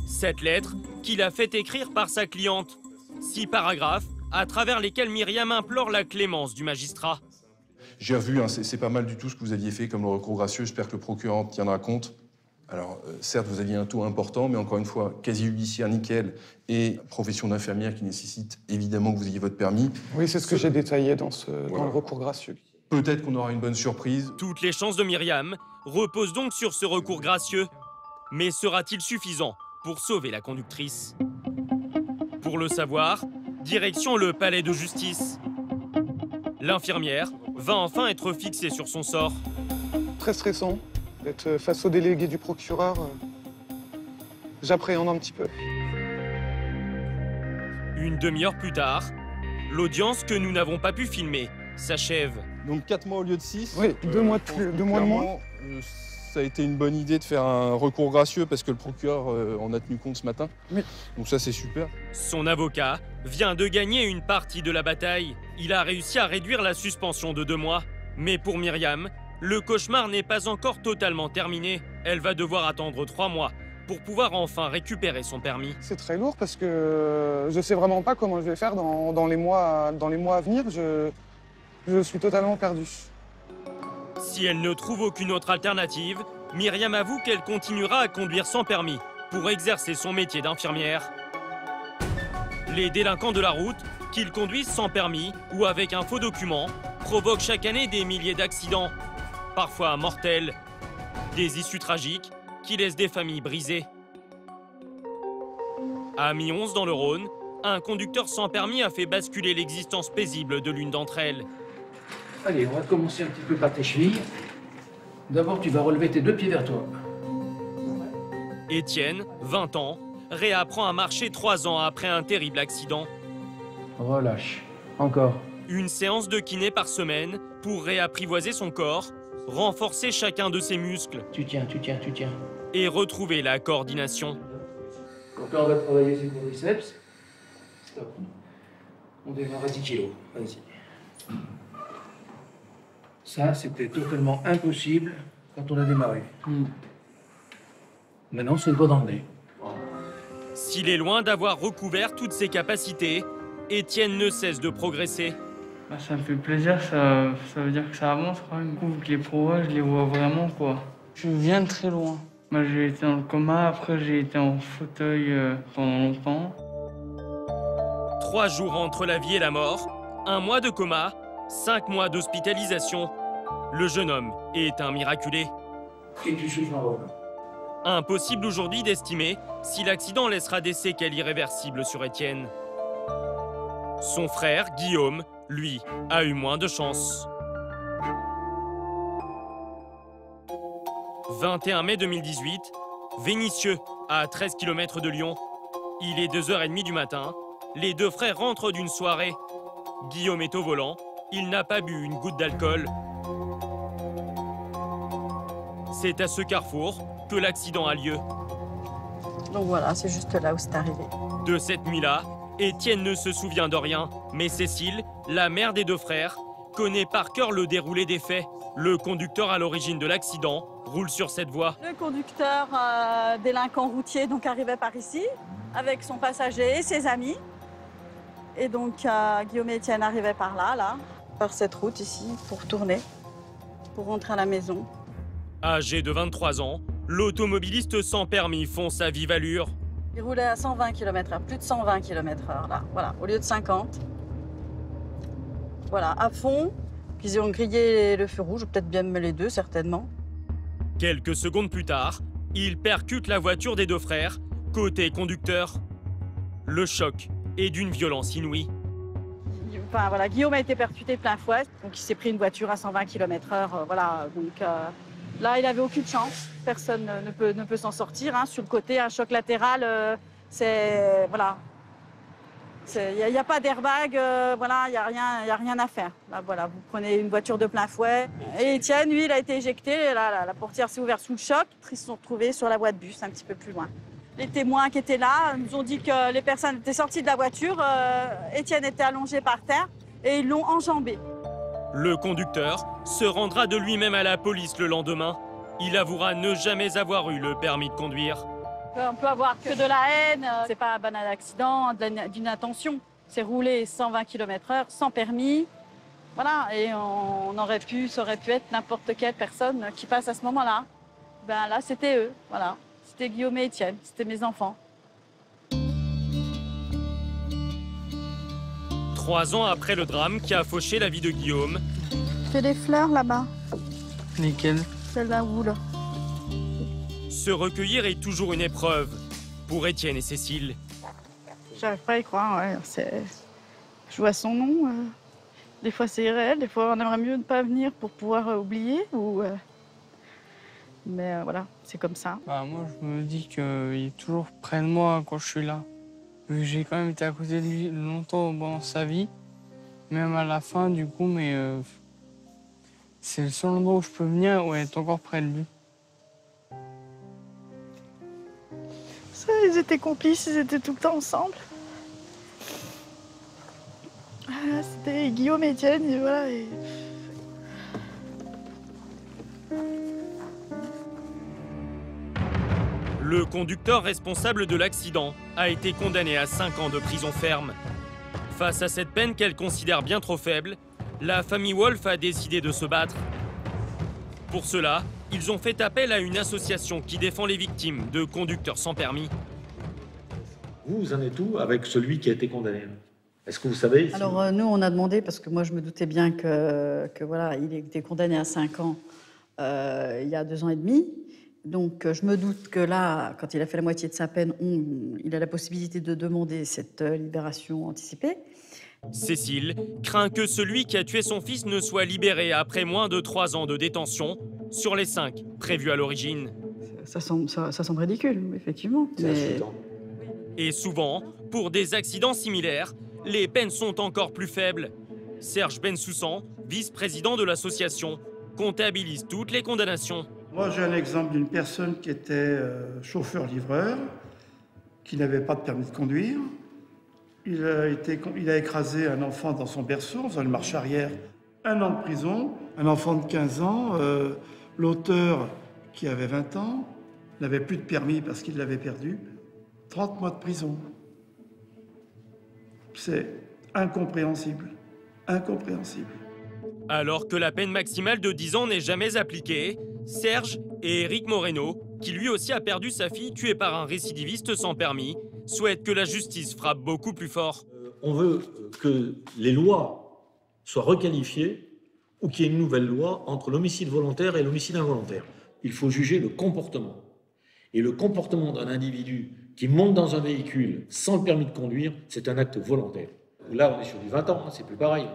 Cette lettre qu'il a fait écrire par sa cliente. 6 paragraphes à travers lesquels Myriam implore la clémence du magistrat.
J'ai revu, hein, c'est pas mal du tout ce que vous aviez fait comme le recours gracieux. J'espère que le procureur en tiendra compte. Alors, certes, vous aviez un taux important, mais encore une fois, quasi-judiciaire nickel et profession d'infirmière qui nécessite évidemment que vous ayez votre permis.
Oui, c'est ce que j'ai détaillé dans le recours gracieux.
Peut-être qu'on aura une bonne surprise.
Toutes les chances de Myriam reposent donc sur ce recours gracieux. Mais sera-t-il suffisant pour sauver la conductrice? Pour le savoir, direction le palais de justice. L'infirmière va enfin être fixée sur son sort.
Très stressant d'être face au délégué du procureur. J'appréhende un petit peu.
Une demi-heure plus tard, l'audience que nous n'avons pas pu filmer s'achève.
Donc 4 mois au lieu de 6.
Oui, 2 mois de moins.
Ça a été une bonne idée de faire un recours gracieux parce que le procureur en a tenu compte ce matin.
Oui.
Donc ça, c'est super.
Son avocat vient de gagner une partie de la bataille. Il a réussi à réduire la suspension de 2 mois. Mais pour Myriam, le cauchemar n'est pas encore totalement terminé. Elle va devoir attendre 3 mois pour pouvoir enfin récupérer son permis.
C'est très lourd parce que je sais vraiment pas comment je vais faire dans les mois à venir. Je suis totalement perdu.
Si elle ne trouve aucune autre alternative, Myriam avoue qu'elle continuera à conduire sans permis pour exercer son métier d'infirmière. Les délinquants de la route, qu'ils conduisent sans permis ou avec un faux document, provoquent chaque année des milliers d'accidents, parfois mortels. Des issues tragiques qui laissent des familles brisées. À Mi-11 dans le Rhône, un conducteur sans permis a fait basculer l'existence paisible de l'une d'entre elles.
Allez, on va commencer un petit peu par tes chevilles. D'abord, tu vas relever tes 2 pieds vers toi.
Étienne, 20 ans, réapprend à marcher 3 ans après un terrible accident.
Relâche. Encore.
Une séance de kiné par semaine pour réapprivoiser son corps, renforcer chacun de ses muscles.
Tu tiens.
Et retrouver la coordination.
Donc là, on va travailler ses quadriceps. Stop. On démarre à 10 kilos. Vas-y. Ça, c'était totalement impossible quand on a démarré. Maintenant, c'est le doigt dans le nez.
S'il est loin d'avoir recouvert toutes ses capacités, Étienne ne cesse de progresser.
Ça me fait plaisir, ça veut dire que ça avance quand même. Du coup, vu que les progrès, je les vois vraiment, quoi. Je viens de très loin. Moi, j'ai été dans le coma, après j'ai été en fauteuil pendant longtemps.
3 jours entre la vie et la mort, 1 mois de coma, 5 mois d'hospitalisation. Le jeune homme est un miraculé.
Et tu souffles en vol.
Impossible aujourd'hui d'estimer si l'accident laissera des séquelles irréversibles sur Étienne. Son frère, Guillaume, lui, a eu moins de chance. 21 mai 2018, Vénissieux, à 13 km de Lyon. Il est 2h30 du matin. Les 2 frères rentrent d'une soirée. Guillaume est au volant. Il n'a pas bu une goutte d'alcool. C'est à ce carrefour que l'accident a lieu.
Donc voilà, c'est juste là où c'est arrivé.
De cette nuit-là, Étienne ne se souvient de rien. Mais Cécile, la mère des 2 frères, connaît par cœur le déroulé des faits. Le conducteur à l'origine de l'accident roule sur cette voie.
Le conducteur délinquant routier donc arrivait par ici, avec son passager et ses amis. Et donc Guillaume et Étienne arrivaient par là, par cette route ici, pour tourner, pour rentrer à la maison.
Âgé de 23 ans, l'automobiliste sans permis fonce à vive allure.
Il roulait à 120 km/h, plus de 120 km/h là, voilà, au lieu de 50. Voilà, à fond. Puis ils ont grillé le feu rouge, peut-être bien les 2, certainement.
Quelques secondes plus tard, il percute la voiture des 2 frères, côté conducteur. Le choc est d'une violence inouïe.
Enfin, voilà, Guillaume a été percuté plein fouet, donc il s'est pris une voiture à 120 km/h. Voilà, donc là, il n'avait aucune chance. Personne ne peut s'en sortir. Hein. Sur le côté, un choc latéral, c'est... Voilà. Il n'y a pas d'airbag, voilà, il n'y a rien à faire. Là, voilà, vous prenez une voiture de plein fouet. Et Étienne, lui, il a été éjecté. Là, la portière s'est ouverte sous le choc. Ils se sont retrouvés sur la voie de bus, un petit peu plus loin. Les témoins qui étaient là nous ont dit que les personnes étaient sorties de la voiture, Étienne était allongé par terre et ils l'ont enjambé.
Le conducteur se rendra de lui-même à la police le lendemain. Il avouera ne jamais avoir eu le permis de conduire.
On peut avoir que de la haine, c'est pas un banal accident, d'une intention. C'est rouler 120 km/h sans permis. Voilà, et ça aurait pu être n'importe quelle personne qui passe à ce moment-là. Ben là, c'était eux, voilà. C'était Guillaume et Étienne, c'était mes enfants.
3 ans après le drame qui a fauché la vie de Guillaume.
Fais des fleurs là-bas.
Lesquelles?
Celle-là où là.
Se recueillir est toujours une épreuve pour Étienne et Cécile.
J'arrive pas à y croire, ouais. Je vois son nom. Des fois c'est irréel, des fois on aimerait mieux ne pas venir pour pouvoir oublier. Mais voilà, c'est comme ça.
Bah, moi je me dis qu'il est toujours près de moi quand je suis là. Vu que j'ai quand même été à côté de lui longtemps dans sa vie, même à la fin du coup, mais c'est le seul endroit où je peux venir où être encore près de lui.
Ça, ils étaient complices, ils étaient tout le temps ensemble. Voilà, c'était Guillaume et Étienne, et voilà.
Le conducteur responsable de l'accident a été condamné à 5 ans de prison ferme. Face à cette peine qu'elle considère bien trop faible, la famille Wolf a décidé de se battre. Pour cela, ils ont fait appel à une association qui défend les victimes de conducteurs sans permis.
Vous en êtes où avec celui qui a été condamné? Est-ce que vous savez?
Alors nous, on a demandé, parce que moi je me doutais bien que voilà, il était condamné à 5 ans il y a 2 ans et demi. Donc je me doute que là, quand il a fait la moitié de sa peine, il a la possibilité de demander cette libération anticipée.
Cécile craint que celui qui a tué son fils ne soit libéré après moins de 3 ans de détention sur les 5 prévus à l'origine.
Ça semble ridicule, effectivement. Mais...
Et souvent, pour des accidents similaires, les peines sont encore plus faibles. Serge Bensoussan, vice-président de l'association, comptabilise toutes les condamnations.
Moi, j'ai un exemple d'une personne qui était chauffeur-livreur, qui n'avait pas de permis de conduire. Il a écrasé un enfant dans son berceau en faisant une marche arrière. 1 an de prison. Un enfant de 15 ans, l'auteur qui avait 20 ans, n'avait plus de permis parce qu'il l'avait perdu. 30 mois de prison. C'est incompréhensible. Incompréhensible.
Alors que la peine maximale de 10 ans n'est jamais appliquée, Serge et Éric Moreno, qui lui aussi a perdu sa fille tuée par un récidiviste sans permis, souhaitent que la justice frappe beaucoup plus fort.
On veut que les lois soient requalifiées ou qu'il y ait une nouvelle loi entre l'homicide volontaire et l'homicide involontaire. Il faut juger le comportement. Et le comportement d'un individu qui monte dans un véhicule sans le permis de conduire, c'est un acte volontaire. Là, on est sur du 20 ans, c'est plus pareil.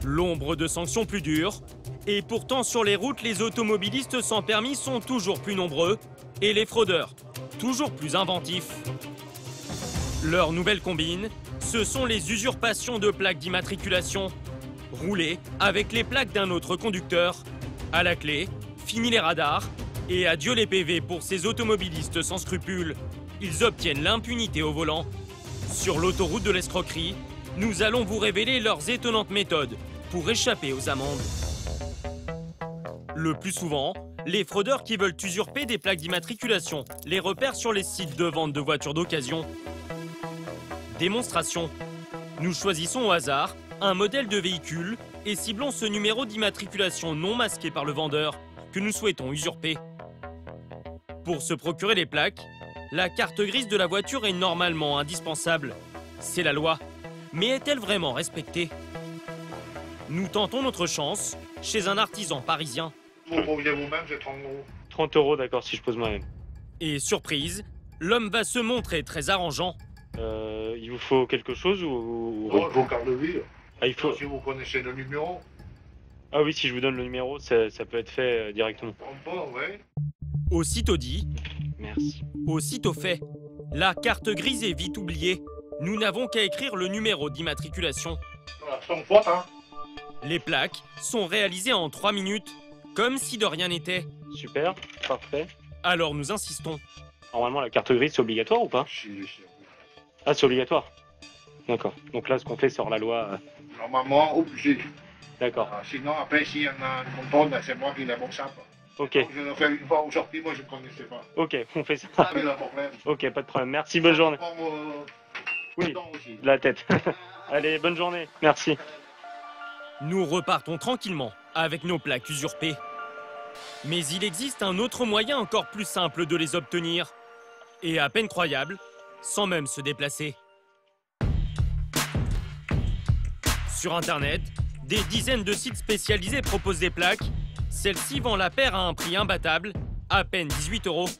L'ombre de sanctions plus dures. Et pourtant, sur les routes, les automobilistes sans permis sont toujours plus nombreux et les fraudeurs toujours plus inventifs. Leur nouvelle combine, ce sont les usurpations de plaques d'immatriculation. Rouler avec les plaques d'un autre conducteur. À la clé, fini les radars et adieu les PV pour ces automobilistes sans scrupules. Ils obtiennent l'impunité au volant. Sur l'autoroute de l'escroquerie, nous allons vous révéler leurs étonnantes méthodes pour échapper aux amendes. Le plus souvent, les fraudeurs qui veulent usurper des plaques d'immatriculation les repèrent sur les sites de vente de voitures d'occasion. Démonstration. Nous choisissons au hasard un modèle de véhicule et ciblons ce numéro d'immatriculation non masqué par le vendeur que nous souhaitons usurper. Pour se procurer les plaques, la carte grise de la voiture est normalement indispensable. C'est la loi. Mais est-elle vraiment respectée? Nous tentons notre chance chez un artisan parisien.
Vous prouvez vous-même, c'est 30 euros.
30 euros, d'accord, si je pose moi-même.
Et surprise, l'homme va se montrer très arrangeant.
Il vous faut quelque chose ou...
Oh, il faut carte de vie.
Ah, il faut...
Si vous connaissez le numéro.
Ah oui, si je vous donne le numéro, ça peut être fait directement.
Bon, ouais.
Aussitôt dit,
merci.
Aussitôt fait. La carte grise est vite oubliée. Nous n'avons qu'à écrire le numéro d'immatriculation.
Voilà, sans faute, hein.
Les plaques sont réalisées en 3 minutes, comme si de rien n'était.
Super, parfait.
Alors nous insistons.
Normalement, la carte grise, c'est obligatoire ou pas? Ah, c'est obligatoire. D'accord. Donc là, ce qu'on fait, c'est hors la loi.
Normalement, obligé.
D'accord.
Sinon, après, s'il y en a un contrôle, c'est moi qui l'ai ça.
Ok.
Donc, je l'ai fait une fois aujourd'hui, moi, je ne connaissais pas.
Ok, on fait ça.
Ça, c'est le problème.
Ok, pas de problème. Merci, bonne journée. Oui,
aussi.
la tête. Allez, bonne journée. Merci.
Nous repartons tranquillement avec nos plaques usurpées. Mais il existe un autre moyen encore plus simple de les obtenir. Et à peine croyable, sans même se déplacer. Sur Internet, des dizaines de sites spécialisés proposent des plaques. Celle-ci vend la paire à un prix imbattable, à peine 18 €.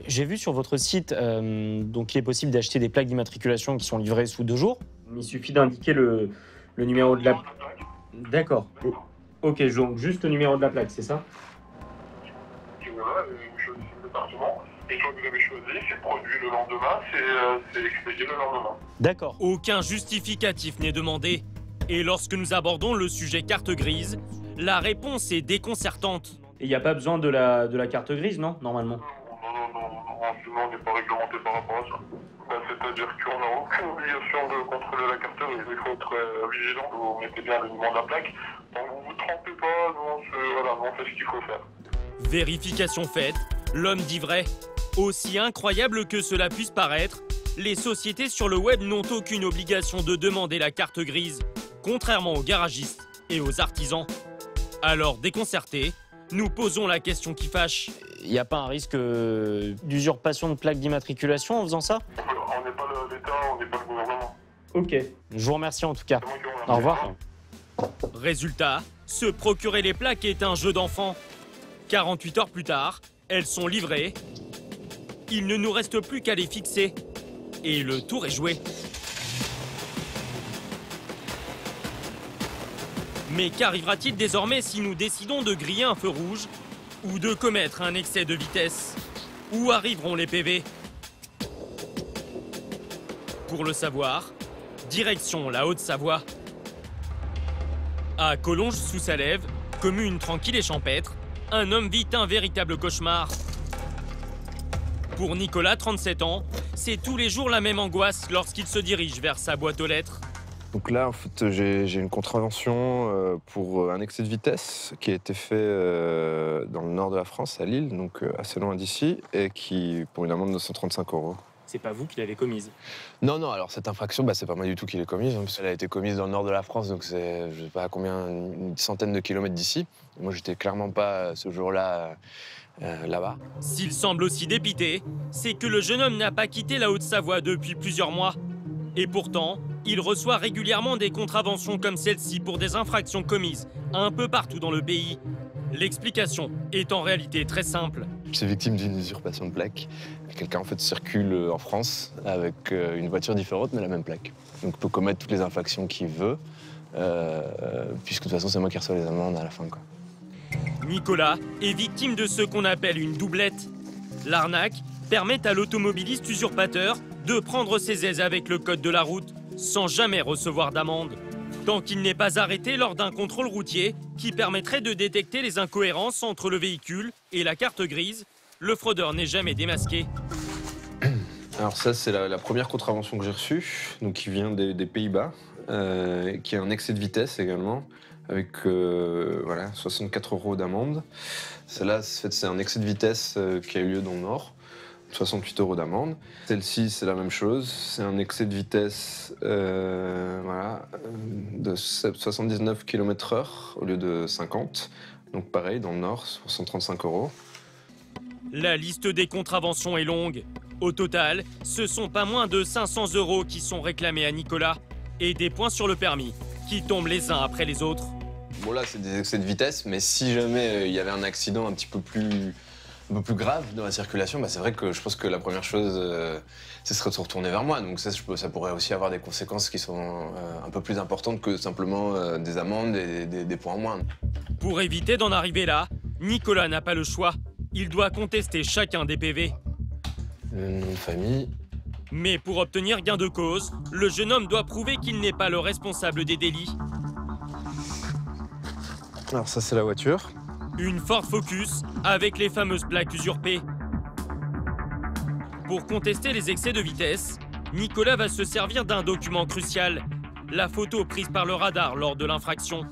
J'ai vu sur votre site donc qu'il est possible d'acheter des plaques d'immatriculation qui sont livrées sous 2 jours.
Il suffit d'indiquer le numéro de la plaque. D'accord. Ok, donc juste le numéro de la plaque, c'est ça?
Et voilà, vous choisissez le département. Et quand vous avez choisi, c'est produit le lendemain, c'est expédié le lendemain.
D'accord.
Aucun justificatif n'est demandé. Et lorsque nous abordons le sujet carte grise, la réponse est déconcertante.
Et il n'y a pas besoin de la carte grise, non, normalement?
Non, on n'est pas réglementé par rapport à ça. C'est-à-dire qu'on n'a aucune obligation de contrôler la carte grise. Il faut être vigilant, vous mettez bien le numéro de la plaque. Donc vous ne vous trompez pas, nous on fait ce qu'il faut faire.
Vérification faite, l'homme dit vrai. Aussi incroyable que cela puisse paraître, les sociétés sur le web n'ont aucune obligation de demander la carte grise, contrairement aux garagistes et aux artisans. Alors, déconcertés, nous posons la question qui fâche.
Il n'y a pas un risque d'usurpation de plaques d'immatriculation en faisant ça?
On n'est pas l'État, on n'est pas le gouvernement.
Ok. Je vous remercie en tout cas. Au revoir.
Résultat, se procurer les plaques est un jeu d'enfant. 48 heures plus tard, elles sont livrées. Il ne nous reste plus qu'à les fixer. Et le tour est joué. Mais qu'arrivera-t-il désormais si nous décidons de griller un feu rouge ou de commettre un excès de vitesse? Où arriveront les PV? Pour le savoir, direction la Haute-Savoie. À Collonges-sous-Salève, commune tranquille et champêtre, un homme vit un véritable cauchemar. Pour Nicolas, 37 ans, c'est tous les jours la même angoisse lorsqu'il se dirige vers sa boîte aux lettres.
Donc là, en fait, j'ai une contravention pour un excès de vitesse qui a été fait dans le nord de la France, à Lille, donc assez loin d'ici, et qui pour une amende de 135 €.
C'est pas vous qui l'avez commise?
Non, alors cette infraction, c'est pas moi du tout qui l'ai commise, parce qu'elle a été commise dans le nord de la France, donc c'est, je sais pas combien, une centaine de kilomètres d'ici. Moi, j'étais clairement pas ce jour-là là-bas.
S'il semble aussi dépité, c'est que le jeune homme n'a pas quitté la Haute-Savoie depuis plusieurs mois. Et pourtant, il reçoit régulièrement des contraventions comme celle-ci pour des infractions commises un peu partout dans le pays. L'explication est en réalité très simple.
Je suis victime d'une usurpation de plaque. Quelqu'un en fait circule en France avec une voiture différente mais la même plaque. Donc peut commettre toutes les infractions qu'il veut, puisque de toute façon c'est moi qui reçois les amendes à la fin, quoi.
Nicolas est victime de ce qu'on appelle une doublette. L'arnaque permet à l'automobiliste usurpateur de prendre ses aises avec le code de la route sans jamais recevoir d'amende. Tant qu'il n'est pas arrêté lors d'un contrôle routier qui permettrait de détecter les incohérences entre le véhicule et la carte grise, le fraudeur n'est jamais démasqué.
Alors ça, c'est la première contravention que j'ai reçue, donc qui vient des Pays-Bas, qui a un excès de vitesse également, avec 64 € d'amende. Celle-là, c'est un excès de vitesse qui a eu lieu dans le Nord. 68 € d'amende. Celle-ci, c'est la même chose. C'est un excès de vitesse de 79 km/h au lieu de 50. Donc pareil, dans le Nord, 135 €.
La liste des contraventions est longue. Au total, ce sont pas moins de 500 € qui sont réclamés à Nicolas. Et des points sur le permis, qui tombent les uns après les autres.
Bon là, c'est des excès de vitesse, mais si jamais il y avait un accident un peu plus grave dans la circulation, c'est vrai que je pense que la première chose, ce serait de se retourner vers moi. Donc ça pourrait aussi avoir des conséquences qui sont un peu plus importantes que simplement des amendes et des points en moins.
Pour éviter d'en arriver là, Nicolas n'a pas le choix. Il doit contester chacun des PV.
Le nom de famille.
Mais pour obtenir gain de cause, le jeune homme doit prouver qu'il n'est pas le responsable des délits.
Alors ça, c'est la voiture.
Une Ford Focus avec les fameuses plaques usurpées. Pour contester les excès de vitesse, Nicolas va se servir d'un document crucial, la photo prise par le radar lors de l'infraction.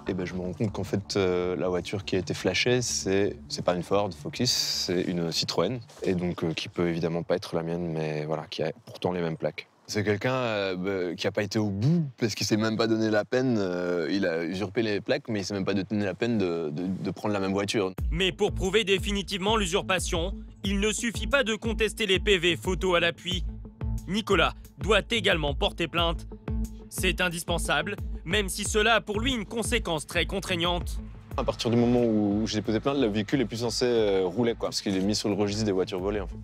Et ben, je me rends compte qu'en fait, la voiture qui a été flashée, c'est pas une Ford Focus, c'est une Citroën. Et donc, qui peut évidemment pas être la mienne, mais voilà, qui a pourtant les mêmes plaques. C'est quelqu'un qui n'a pas été au bout, parce qu'il s'est même pas donné la peine. Il a usurpé les plaques, mais il s'est même pas donné la peine de prendre la même voiture.
Mais pour prouver définitivement l'usurpation, il ne suffit pas de contester les PV photos à l'appui. Nicolas doit également porter plainte. C'est indispensable, même si cela a pour lui une conséquence très contraignante.
À partir du moment où j'ai déposé plainte, le véhicule est plus censé rouler, parce qu'il est mis sur le registre des voitures volées, en fait.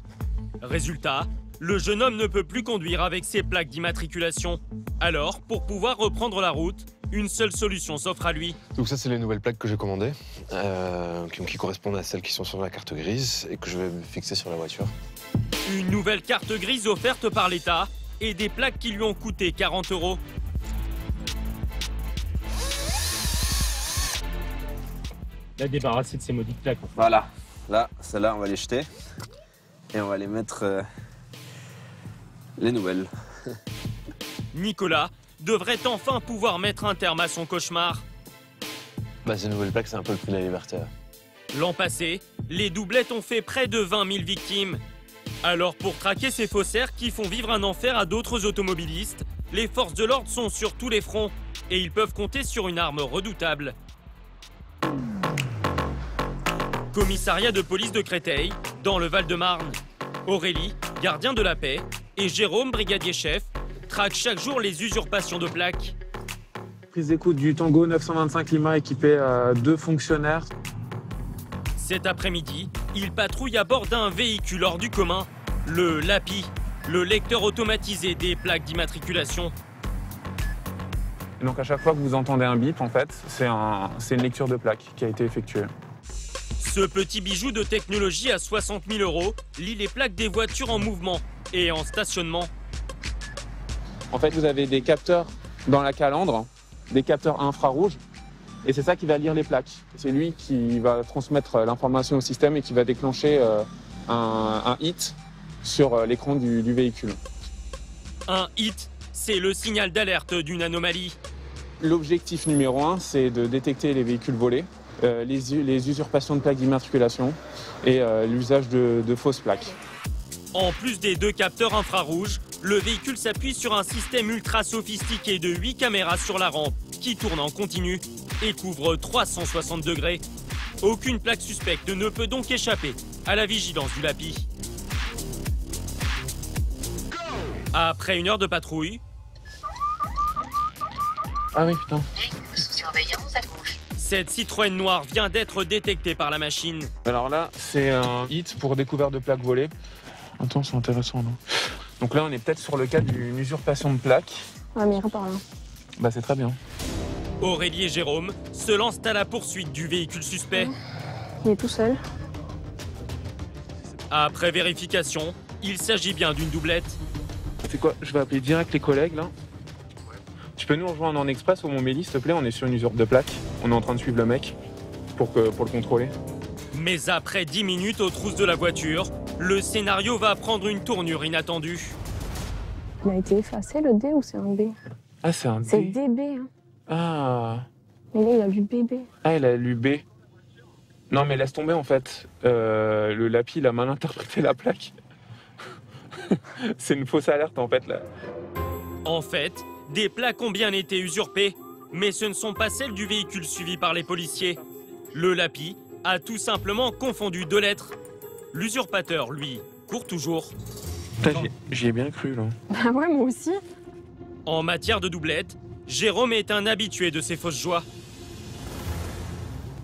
Résultat, le jeune homme ne peut plus conduire avec ses plaques d'immatriculation. Alors, pour pouvoir reprendre la route, une seule solution s'offre à lui.
Donc ça, c'est les nouvelles plaques que j'ai commandées, qui correspondent à celles qui sont sur la carte grise et que je vais fixer sur la voiture.
Une nouvelle carte grise offerte par l'État et des plaques qui lui ont coûté 40 €.
Là, débarrasser de ces maudites plaques.
Voilà. Là, celles-là, on va les jeter et on va les mettre les nouvelles.
Nicolas devrait enfin pouvoir mettre un terme à son cauchemar.
Bah, ces nouvelles plaques, c'est un peu le prix de la liberté.
L'an passé, les doublettes ont fait près de 20 000 victimes. Alors pour traquer ces faussaires qui font vivre un enfer à d'autres automobilistes, les forces de l'ordre sont sur tous les fronts et ils peuvent compter sur une arme redoutable. Commissariat de police de Créteil, dans le Val-de-Marne. Aurélie, gardien de la paix, et Jérôme, brigadier chef, traquent chaque jour les usurpations de plaques.
Prise d'écoute du Tango 925 Lima équipé 2 fonctionnaires.
Cet après-midi, ils patrouillent à bord d'un véhicule hors du commun, le LAPI, le lecteur automatisé des plaques d'immatriculation.
Et donc à chaque fois que vous entendez un bip, en fait, c'est une lecture de plaque qui a été effectuée.
Ce petit bijou de technologie à 60 000 € lit les plaques des voitures en mouvement et en stationnement.
En fait, vous avez des capteurs dans la calandre, des capteurs infrarouges, et c'est ça qui va lire les plaques. C'est lui qui va transmettre l'information au système et qui va déclencher un hit sur l'écran du véhicule.
Un hit, c'est le signal d'alerte d'une anomalie.
L'objectif numéro 1, c'est de détecter les véhicules volés, les usurpations de plaques d'immatriculation et l'usage de fausses plaques.
En plus des 2 capteurs infrarouges, le véhicule s'appuie sur un système ultra sophistiqué de 8 caméras sur la rampe qui tourne en continu et couvre 360 degrés. Aucune plaque suspecte ne peut donc échapper à la vigilance du LAPI. Après 1 heure de patrouille...
Ah oui, putain.
Sous surveillance à gauche.
Cette Citroën noire vient d'être détectée par la machine.
Alors là, c'est un hit pour découverte de plaques volées. Attends, c'est intéressant, non? Donc là, on est peut-être sur le cas d'une usurpation de plaques.
Ah, mais par là.
Bah, c'est très bien.
Aurélie et Jérôme se lancent à la poursuite du véhicule suspect.
Il est tout seul.
Après vérification, il s'agit bien d'une doublette.
C'est quoi? Je vais appeler direct les collègues, là. Tu peux nous rejoindre en express au Montmélis, s'il te plaît? On est sur une usurpe de plaques. On est en train de suivre le mec pour le contrôler.
Mais après 10 minutes aux trousses de la voiture, le scénario va prendre une tournure inattendue.
Il a été effacé, le D, ou c'est un B?
Ah, c'est un D?
C'est DB, hein.
Ah.
Mais là, il a lu BB.
Ah, il a lu B. Non, mais laisse tomber, en fait. Le LAPI, il a mal interprété la plaque. C'est une fausse alerte, en fait, là.
En fait, des plaques ont bien été usurpées, mais ce ne sont pas celles du véhicule suivi par les policiers. Le LAPI a tout simplement confondu 2 lettres. L'usurpateur, lui, court toujours.
J'y ai bien cru, là.
Bah ouais, moi aussi.
En matière de doublette, Jérôme est un habitué de ces fausses joies.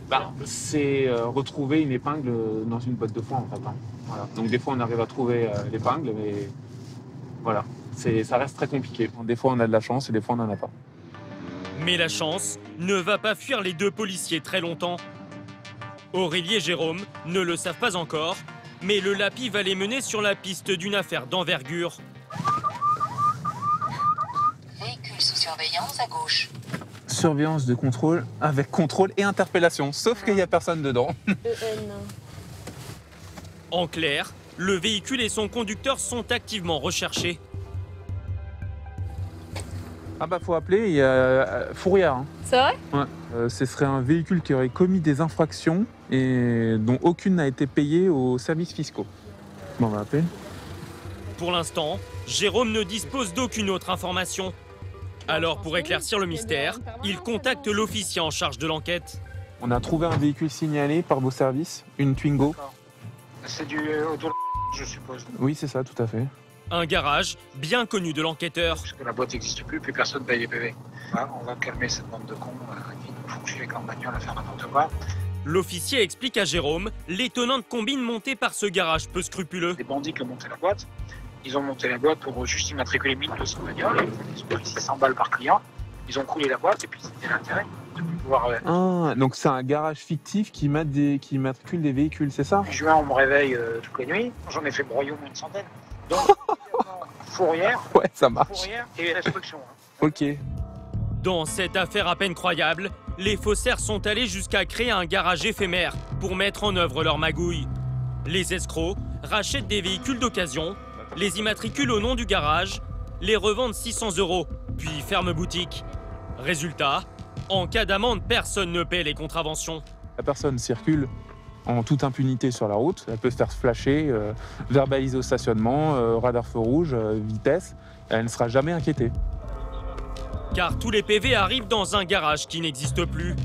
Bah, c'est retrouver une épingle dans une boîte de foin, en fait. Hein. Voilà. Donc des fois, on arrive à trouver l'épingle, mais voilà. Ça reste très compliqué. Des fois, on a de la chance et des fois, on n'en a pas.
Mais la chance ne va pas fuir les 2 policiers très longtemps. Aurélie et Jérôme ne le savent pas encore, mais le LAPI va les mener sur la piste d'une affaire d'envergure.
Véhicule sous surveillance à gauche.
surveillance de contrôle avec contrôle et interpellation, sauf qu'il n'y a personne dedans.
En clair, le véhicule et son conducteur sont activement recherchés.
Ah bah faut appeler, il y a Fourrière. Hein.
C'est vrai?
Ouais. Ce serait un véhicule qui aurait commis des infractions et dont aucune n'a été payée aux services fiscaux. Bon, on va appeler.
Pour l'instant, Jérôme ne dispose d'aucune autre information. Alors pour éclaircir le mystère, il contacte l'officier en charge de l'enquête.
On a trouvé un véhicule signalé par vos services, une Twingo.
C'est du auto, je suppose.
Oui, c'est ça, tout à fait.
Un garage bien connu de l'enquêteur.
Parce que la boîte n'existe plus personne paye les PV. Voilà, on va calmer cette bande de cons qui nous font chier avec leur bagnole à faire n'importe quoi.
L'officier explique à Jérôme l'étonnante combine montée par ce garage peu scrupuleux.
Des bandits qui ont monté la boîte. Ils ont monté la boîte pour juste immatriculer 1200 bagnoles. Ils ont pris 600 balles par client. Ils ont coulé la boîte et puis c'était l'intérêt de pouvoir...
Ah, donc c'est un garage fictif qui matricule des véhicules, c'est ça?
En juin, on me réveille toutes les nuits. J'en ai fait broyer au moins une centaine. Donc, Fourrière,
ouais, ça marche.
Fourrière et restriction.
Ok.
Dans cette affaire à peine croyable, les faussaires sont allés jusqu'à créer un garage éphémère pour mettre en œuvre leur magouille. Les escrocs rachètent des véhicules d'occasion, les immatriculent au nom du garage, les revendent 600 €, puis ferment boutique. Résultat, en cas d'amende, personne ne paie les contraventions.
La personne circule en toute impunité sur la route, elle peut se faire flasher, verbaliser au stationnement, radar feu rouge, vitesse, elle ne sera jamais inquiétée.
Car tous les PV arrivent dans un garage qui n'existe plus.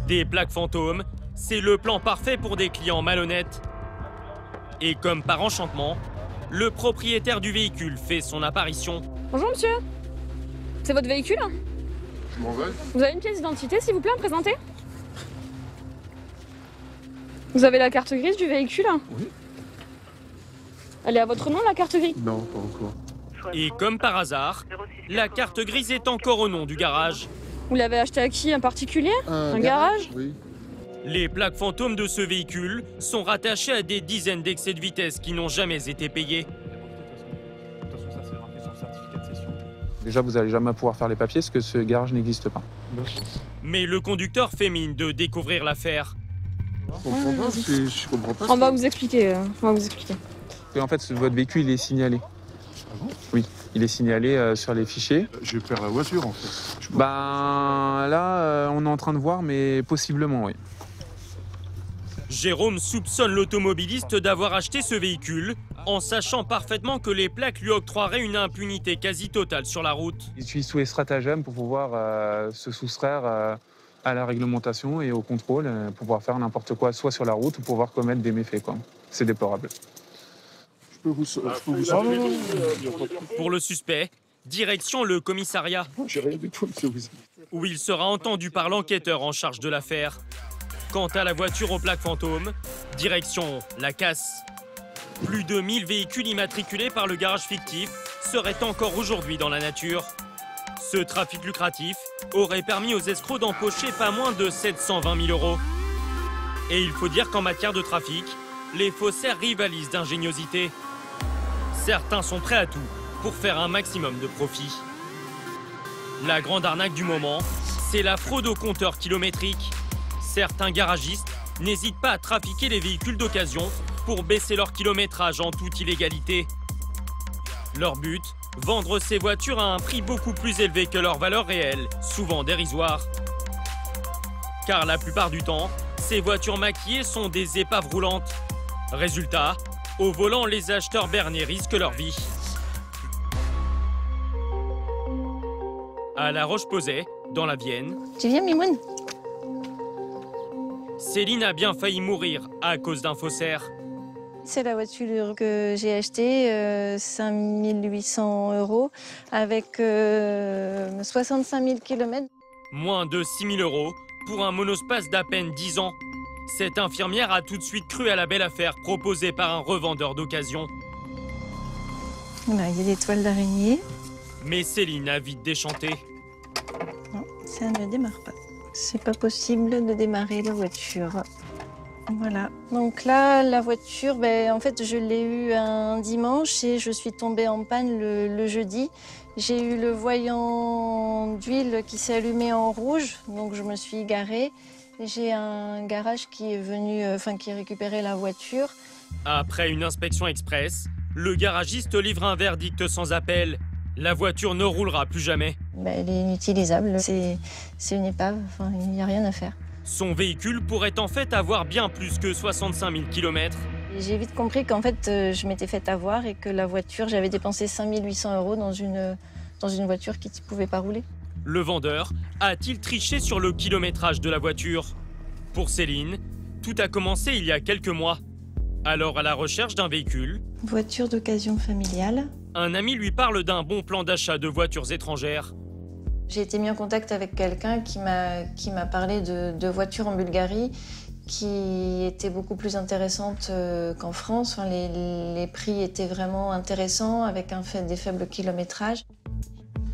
Des plaques fantômes, c'est le plan parfait pour des clients malhonnêtes. Et comme par enchantement, le propriétaire du véhicule fait son apparition.
Bonjour monsieur. C'est votre véhicule?
Je m'en vais.
Vous avez une pièce d'identité s'il vous plaît à me présenter? Vous avez la carte grise du véhicule?
Oui.
Elle est à votre nom la carte grise?
Non, pas encore.
Et comme par hasard, la carte grise est encore au nom du garage.
Vous l'avez acheté à qui? Un particulier? Un garage?
Oui.
Les plaques fantômes de ce véhicule sont rattachées à des dizaines d'excès de vitesse qui n'ont jamais été payés.
Déjà, vous n'allez jamais pouvoir faire les papiers parce que ce garage n'existe pas.
Mais le conducteur fait mine de découvrir l'affaire.
Je comprends pas.
On va vous expliquer.
Et en fait, votre véhicule il est signalé.
Ah bon?
Oui, il est signalé sur les fichiers.
Je perds la voiture en fait.
Ben là, on est en train de voir, mais possiblement, oui.
Jérôme soupçonne l'automobiliste d'avoir acheté ce véhicule en sachant parfaitement que les plaques lui octroieraient une impunité quasi totale sur la route.
Il utilise tous les stratagèmes pour pouvoir se soustraire à la réglementation et au contrôle, pour pouvoir faire n'importe quoi, soit sur la route ou pouvoir commettre des méfaits, quoi. C'est déplorable.
Je peux vous parler?
Pour le suspect, direction le commissariat,
J'ai rien du tout, monsieur.
où il sera entendu par l'enquêteur en charge de l'affaire. Quant à la voiture aux plaques fantômes, direction la casse. Plus de 1000 véhicules immatriculés par le garage fictif seraient encore aujourd'hui dans la nature. Ce trafic lucratif aurait permis aux escrocs d'empocher pas moins de 720 000 €. Et il faut dire qu'en matière de trafic, les faussaires rivalisent d'ingéniosité. Certains sont prêts à tout pour faire un maximum de profit. La grande arnaque du moment, c'est la fraude au compteur kilométrique. Certains garagistes n'hésitent pas à trafiquer les véhicules d'occasion pour baisser leur kilométrage en toute illégalité. Leur but, vendre ces voitures à un prix beaucoup plus élevé que leur valeur réelle, souvent dérisoire. Car la plupart du temps, ces voitures maquillées sont des épaves roulantes. Résultat, au volant, les acheteurs berniers risquent leur vie. À La Roche-Posay, dans la Vienne,
Tu viens Mimoun?
Céline a bien failli mourir à cause d'un faussaire.
C'est la voiture que j'ai achetée, 5 800 € avec 65 000 km.
Moins de 6 000 € pour un monospace d'à peine 10 ans. Cette infirmière a tout de suite cru à la belle affaire proposée par un revendeur d'occasion.
Voilà, il y a des toiles d'araignée.
Mais Céline a vite déchanté.
Non, ça ne démarre pas. C'est pas possible de démarrer la voiture. Voilà. Donc là, la voiture, en fait, je l'ai eue un dimanche et je suis tombée en panne le jeudi. J'ai eu le voyant d'huile qui s'est allumé en rouge, donc je me suis garée. J'ai un garage qui est venu, qui a récupéré la voiture.
Après une inspection express, le garagiste livre un verdict sans appel. La voiture ne roulera plus jamais.
Elle est inutilisable, c'est une épave, il n'y a rien à faire.
Son véhicule pourrait en fait avoir bien plus que 65 000 km.
J'ai vite compris qu'en fait, je m'étais fait avoir et que la voiture, j'avais dépensé 5 800 € dans une voiture qui ne pouvait pas rouler.
Le vendeur a-t-il triché sur le kilométrage de la voiture? Pour Céline, tout a commencé il y a quelques mois. Alors, à la recherche d'un véhicule,
voiture d'occasion familiale.
Un ami lui parle d'un bon plan d'achat de voitures étrangères.
J'ai été mis en contact avec quelqu'un qui m'a parlé de voitures en Bulgarie qui étaient beaucoup plus intéressantes qu'en France. Les prix étaient vraiment intéressants avec des faibles kilométrages.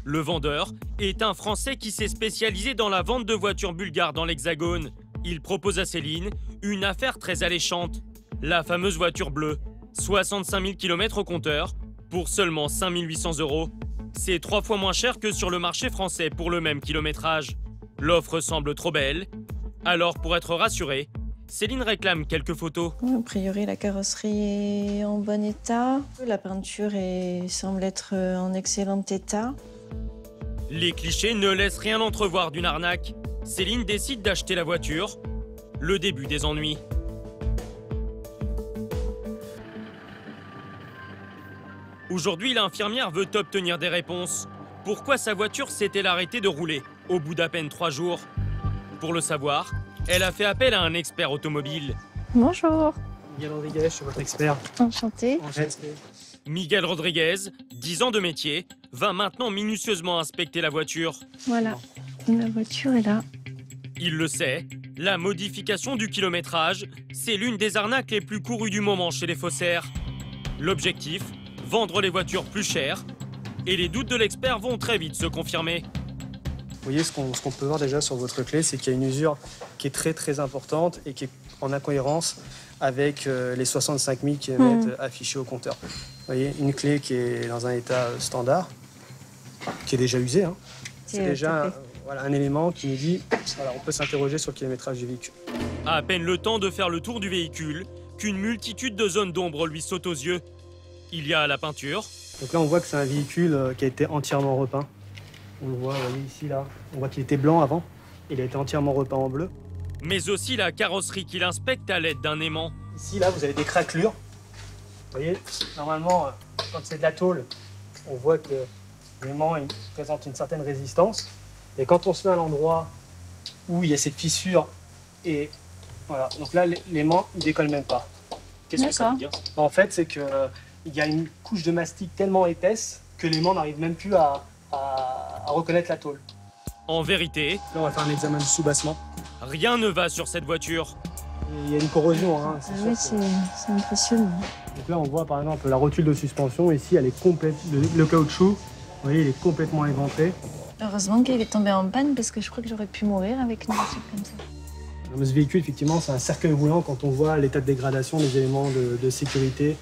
Le vendeur est un Français qui s'est spécialisé dans la vente de voitures bulgares dans l'Hexagone. Il propose à Céline une affaire très alléchante. La fameuse voiture bleue, 65 000 km au compteur, pour seulement 5 800 €. C'est 3 fois moins cher que sur le marché français pour le même kilométrage. L'offre semble trop belle. Alors, pour être rassurée, Céline réclame quelques photos.
A priori, la carrosserie est en bon état. La peinture semble être en excellent état.
Les clichés ne laissent rien entrevoir d'une arnaque. Céline décide d'acheter la voiture. Le début des ennuis. Aujourd'hui, l'infirmière veut obtenir des réponses. Pourquoi sa voiture s'est-elle arrêtée de rouler au bout d'à peine 3 jours? Pour le savoir, elle a fait appel à un expert automobile.
Bonjour.
Miguel Rodriguez, je suis votre expert.
Enchanté.
Miguel Rodriguez, 10 ans de métier, va maintenant minutieusement inspecter la voiture.
Voilà, la voiture est là.
Il le sait, la modification du kilométrage, c'est l'une des arnaques les plus courues du moment chez les faussaires. L'objectif, vendre les voitures plus chères, et les doutes de l'expert vont très vite se confirmer.
Vous voyez, ce qu'on peut voir déjà sur votre clé, c'est qu'il y a une usure qui est très très importante et qui est en incohérence avec les 65 000 km affichés au compteur. Vous voyez, une clé qui est dans un état standard, qui est déjà usée. C'est déjà un élément qui nous dit, on peut s'interroger sur le kilométrage du véhicule.
À peine le temps de faire le tour du véhicule, qu'une multitude de zones d'ombre lui sautent aux yeux. Il y a la peinture.
Donc là, on voit que c'est un véhicule qui a été entièrement repeint. On le voit, vous voyez ici, là. On voit qu'il était blanc avant. Il a été entièrement repeint en bleu.
Mais aussi la carrosserie qu'il inspecte à l'aide d'un aimant.
Ici, là, vous avez des craquelures. Vous voyez, normalement, quand c'est de la tôle, on voit que l'aimant présente une certaine résistance. Et quand on se met à l'endroit où il y a cette fissure, et voilà, donc là, l'aimant, il décolle même pas.
Qu'est-ce que ça veut dire?
En fait, c'est que il y a une couche de mastic tellement épaisse que l'aimant n'arrive même plus à reconnaître la tôle.
En vérité,
là, on va faire un examen de sous-bassement.
Rien ne va sur cette voiture.
Il y a une corrosion.
Oui, c'est impressionnant.
Donc là, on voit par exemple la rotule de suspension. Ici, elle est complète. Le caoutchouc, vous voyez, il est complètement éventré.
Heureusement qu'il est tombé en panne parce que je crois que j'aurais pu mourir avec une voiture comme ça.
Mais ce véhicule, effectivement, c'est un cercueil roulant quand on voit l'état de dégradation des éléments de sécurité.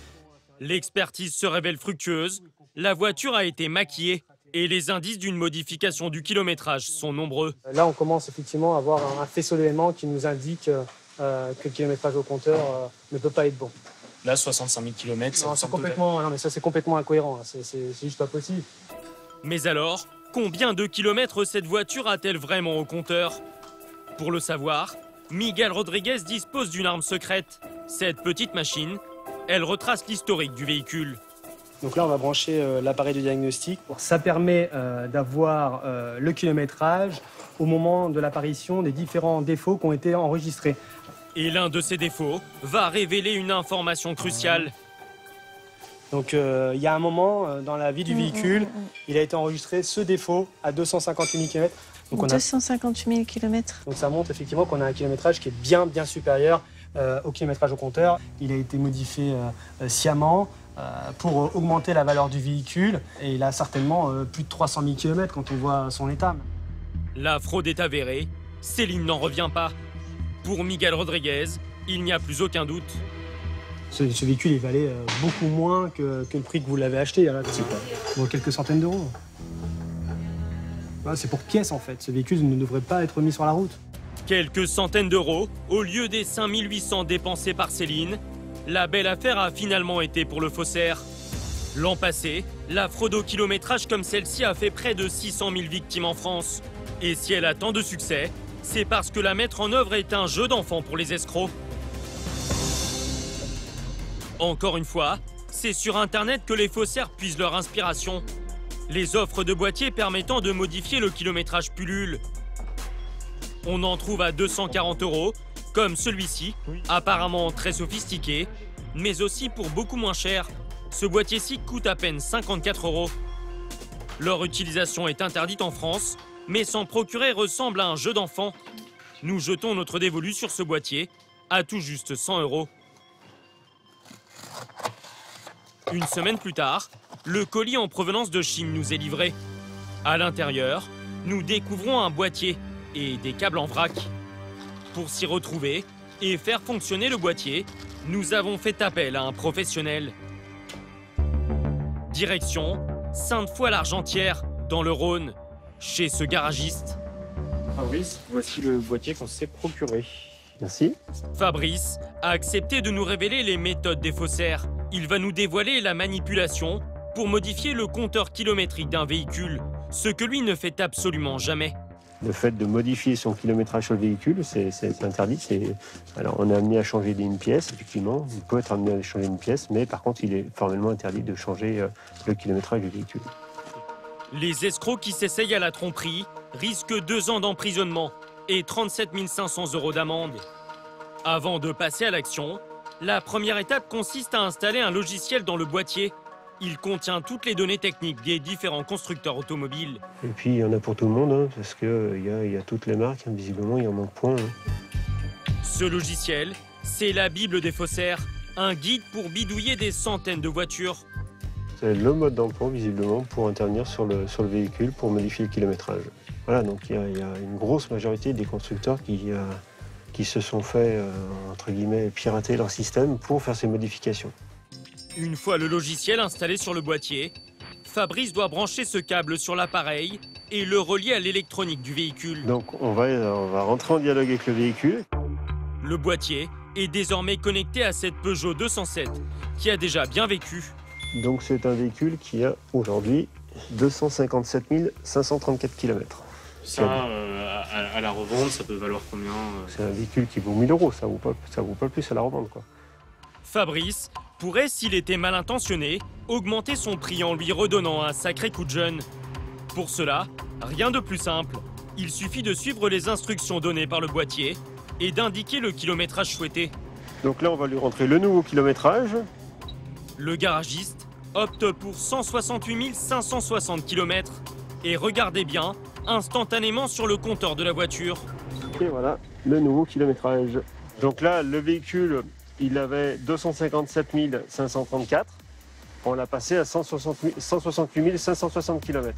L'expertise se révèle fructueuse. La voiture a été maquillée et les indices d'une modification du kilométrage sont nombreux.
Là, on commence effectivement à avoir un faisceau d'éléments qui nous indique que le kilométrage au compteur ne peut pas être bon.
Là, 65 000 km,
non, c'est complètement incohérent. C'est juste pas possible.
Mais alors, combien de kilomètres cette voiture a-t-elle vraiment au compteur? Pour le savoir, Miguel Rodriguez dispose d'une arme secrète. Cette petite machine, elle retrace l'historique du véhicule.
Donc là, on va brancher l'appareil de diagnostic. Ça permet d'avoir le kilométrage au moment de l'apparition des différents défauts qui ont été enregistrés.
Et l'un de ces défauts va révéler une information cruciale.
Donc il y a un moment dans la vie du véhicule, il a été enregistré ce défaut à 258 000 km.
Donc 258 000 km.
Donc ça montre effectivement qu'on a un kilométrage qui est bien supérieur au kilométrage au compteur. Il a été modifié sciemment pour augmenter la valeur du véhicule et il a certainement plus de 300 000 km quand on voit son état.
La fraude est avérée, Céline n'en revient pas. Pour Miguel Rodriguez, Il n'y a plus aucun doute.
Ce véhicule, il valait beaucoup moins que le prix que vous l'avez acheté. Là, c'est quoi? Bon, quelques centaines d'euros. Voilà, c'est pour pièces, en fait. Ce véhicule ne devrait pas être mis sur la route.
Quelques centaines d'euros au lieu des 5800 dépensés par Céline. La belle affaire a finalement été pour le faussaire. L'an passé, la fraude au kilométrage comme celle-ci a fait près de 600 000 victimes en France. Et si elle a tant de succès, c'est parce que la mettre en œuvre est un jeu d'enfant pour les escrocs. Encore une fois, c'est sur Internet que les faussaires puisent leur inspiration. Les offres de boîtiers permettant de modifier le kilométrage pullulent. On en trouve à 240 €, comme celui-ci, apparemment très sophistiqué, mais aussi pour beaucoup moins cher. Ce boîtier-ci coûte à peine 54 €. Leur utilisation est interdite en France, mais s'en procurer ressemble à un jeu d'enfant. Nous jetons notre dévolu sur ce boîtier, à tout juste 100 €. Une semaine plus tard, le colis en provenance de Chine nous est livré. À l'intérieur, nous découvrons un boîtier et des câbles en vrac. Pour s'y retrouver et faire fonctionner le boîtier, nous avons fait appel à un professionnel. Direction Sainte-Foy-l'Argentière, dans le Rhône, chez ce garagiste.
Fabrice, voici le boîtier qu'on s'est procuré. Merci.
Fabrice a accepté de nous révéler les méthodes des faussaires. Il va nous dévoiler la manipulation pour modifier le compteur kilométrique d'un véhicule, ce que lui ne fait absolument jamais.
Le fait de modifier son kilométrage sur le véhicule, c'est interdit. Alors, on est amené à changer une pièce, effectivement. On peut être amené à changer une pièce, mais par contre, il est formellement interdit de changer le kilométrage du véhicule.
Les escrocs qui s'essayent à la tromperie risquent 2 ans d'emprisonnement et 37 500 € d'amende. Avant de passer à l'action, la première étape consiste à installer un logiciel dans le boîtier. Il contient toutes les données techniques des différents constructeurs automobiles.
Et puis, il y en a pour tout le monde, hein, parce qu'il y a toutes les marques. Hein, visiblement, il y en manque point. Hein.
Ce logiciel, c'est la Bible des faussaires, un guide pour bidouiller des centaines de voitures.
C'est le mode d'emploi, visiblement, pour intervenir sur le véhicule, pour modifier le kilométrage. Voilà, donc il y a une grosse majorité des constructeurs qui se sont fait, entre guillemets, pirater leur système pour faire ces modifications.
Une fois le logiciel installé sur le boîtier, Fabrice doit brancher ce câble sur l'appareil et le relier à l'électronique du véhicule.
Donc on va rentrer en dialogue avec le véhicule.
Le boîtier est désormais connecté à cette Peugeot 207 qui a déjà bien vécu.
Donc c'est un véhicule qui a aujourd'hui 257 534 km.
Ça, à la revente, ça peut valoir combien
C'est un véhicule qui vaut 1000 €, ça vaut pas plus à la revente, quoi.
Fabrice pourrait, s'il était mal intentionné, augmenter son prix en lui redonnant un sacré coup de jeune. Pour cela, rien de plus simple. Il suffit de suivre les instructions données par le boîtier et d'indiquer le kilométrage souhaité.
Donc là, on va lui rentrer le nouveau kilométrage.
Le garagiste opte pour 168 560 km. Et regardez bien, instantanément sur le compteur de la voiture.
Et voilà, le nouveau kilométrage. Donc là, le véhicule, il avait 257 534. On l'a passé à 168 560 km.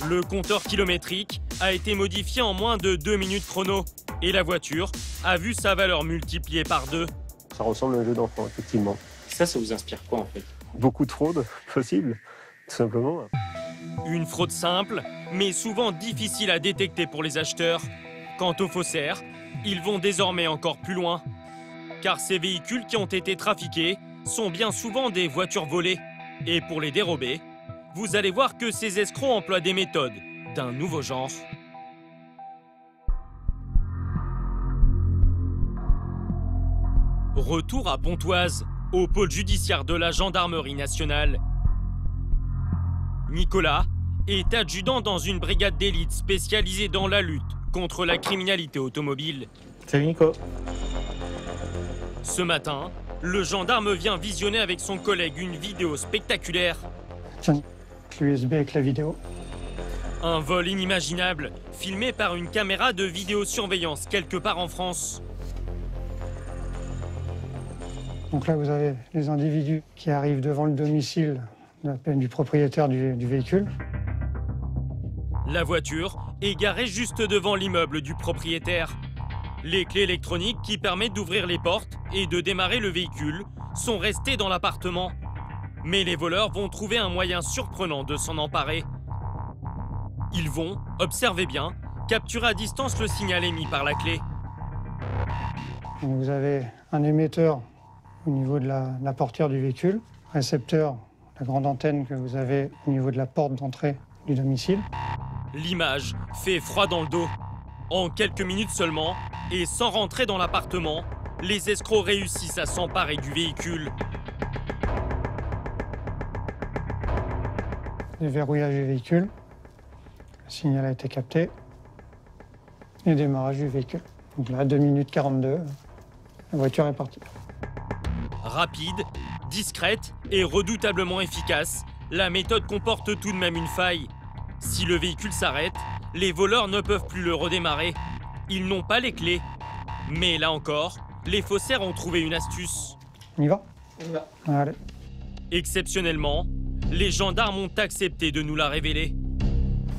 Le compteur kilométrique a été modifié en moins de 2 minutes chrono. Et la voiture a vu sa valeur multipliée par 2.
Ça ressemble à un jeu d'enfant, effectivement.
Ça vous inspire quoi, en fait?
Beaucoup de fraude possible, tout simplement.
Une fraude simple, mais souvent difficile à détecter pour les acheteurs. Quant aux faussaires, ils vont désormais encore plus loin. Car ces véhicules qui ont été trafiqués sont bien souvent des voitures volées. Et pour les dérober, vous allez voir que ces escrocs emploient des méthodes d'un nouveau genre. Retour à Pontoise, au pôle judiciaire de la gendarmerie nationale. Nicolas est adjudant dans une brigade d'élite spécialisée dans la lutte contre la criminalité automobile.
Salut Nico.
Ce matin, le gendarme vient visionner avec son collègue une vidéo spectaculaire.
Tiens, l'USB avec la vidéo.
Un vol inimaginable, filmé par une caméra de vidéosurveillance quelque part en France.
Donc là, vous avez les individus qui arrivent devant le domicile du propriétaire du véhicule.
La voiture est garée juste devant l'immeuble du propriétaire. Les clés électroniques qui permettent d'ouvrir les portes et de démarrer le véhicule sont restées dans l'appartement. Mais les voleurs vont trouver un moyen surprenant de s'en emparer. Ils vont, observez bien, capturer à distance le signal émis par la clé.
Vous avez un émetteur au niveau de la portière du véhicule, récepteur, la grande antenne que vous avez au niveau de la porte d'entrée du domicile.
L'image fait froid dans le dos. En quelques minutes seulement, et sans rentrer dans l'appartement, les escrocs réussissent à s'emparer du véhicule.
Déverrouillage du véhicule, le signal a été capté, et démarrage du véhicule. Donc là, 2 minutes 42, la voiture est partie.
Rapide, discrète et redoutablement efficace, la méthode comporte tout de même une faille. Si le véhicule s'arrête, les voleurs ne peuvent plus le redémarrer. Ils n'ont pas les clés. Mais là encore, les faussaires ont trouvé une astuce.
On y va?
On y va.
Allez.
Exceptionnellement, les gendarmes ont accepté de nous la révéler.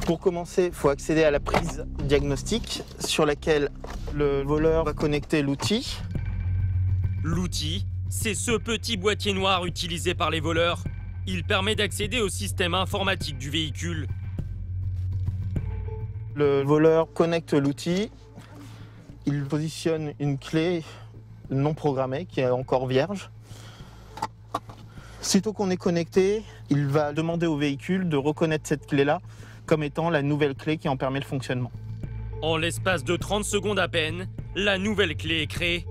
Pour commencer, il faut accéder à la prise diagnostique sur laquelle le voleur va connecter l'outil.
L'outil, c'est ce petit boîtier noir utilisé par les voleurs. Il permet d'accéder au système informatique du véhicule.
Le voleur connecte l'outil, il positionne une clé non programmée qui est encore vierge. Sitôt qu'on est connecté, il va demander au véhicule de reconnaître cette clé-là comme étant la nouvelle clé qui en permet le fonctionnement.
En l'espace de 30 secondes à peine, la nouvelle clé est créée.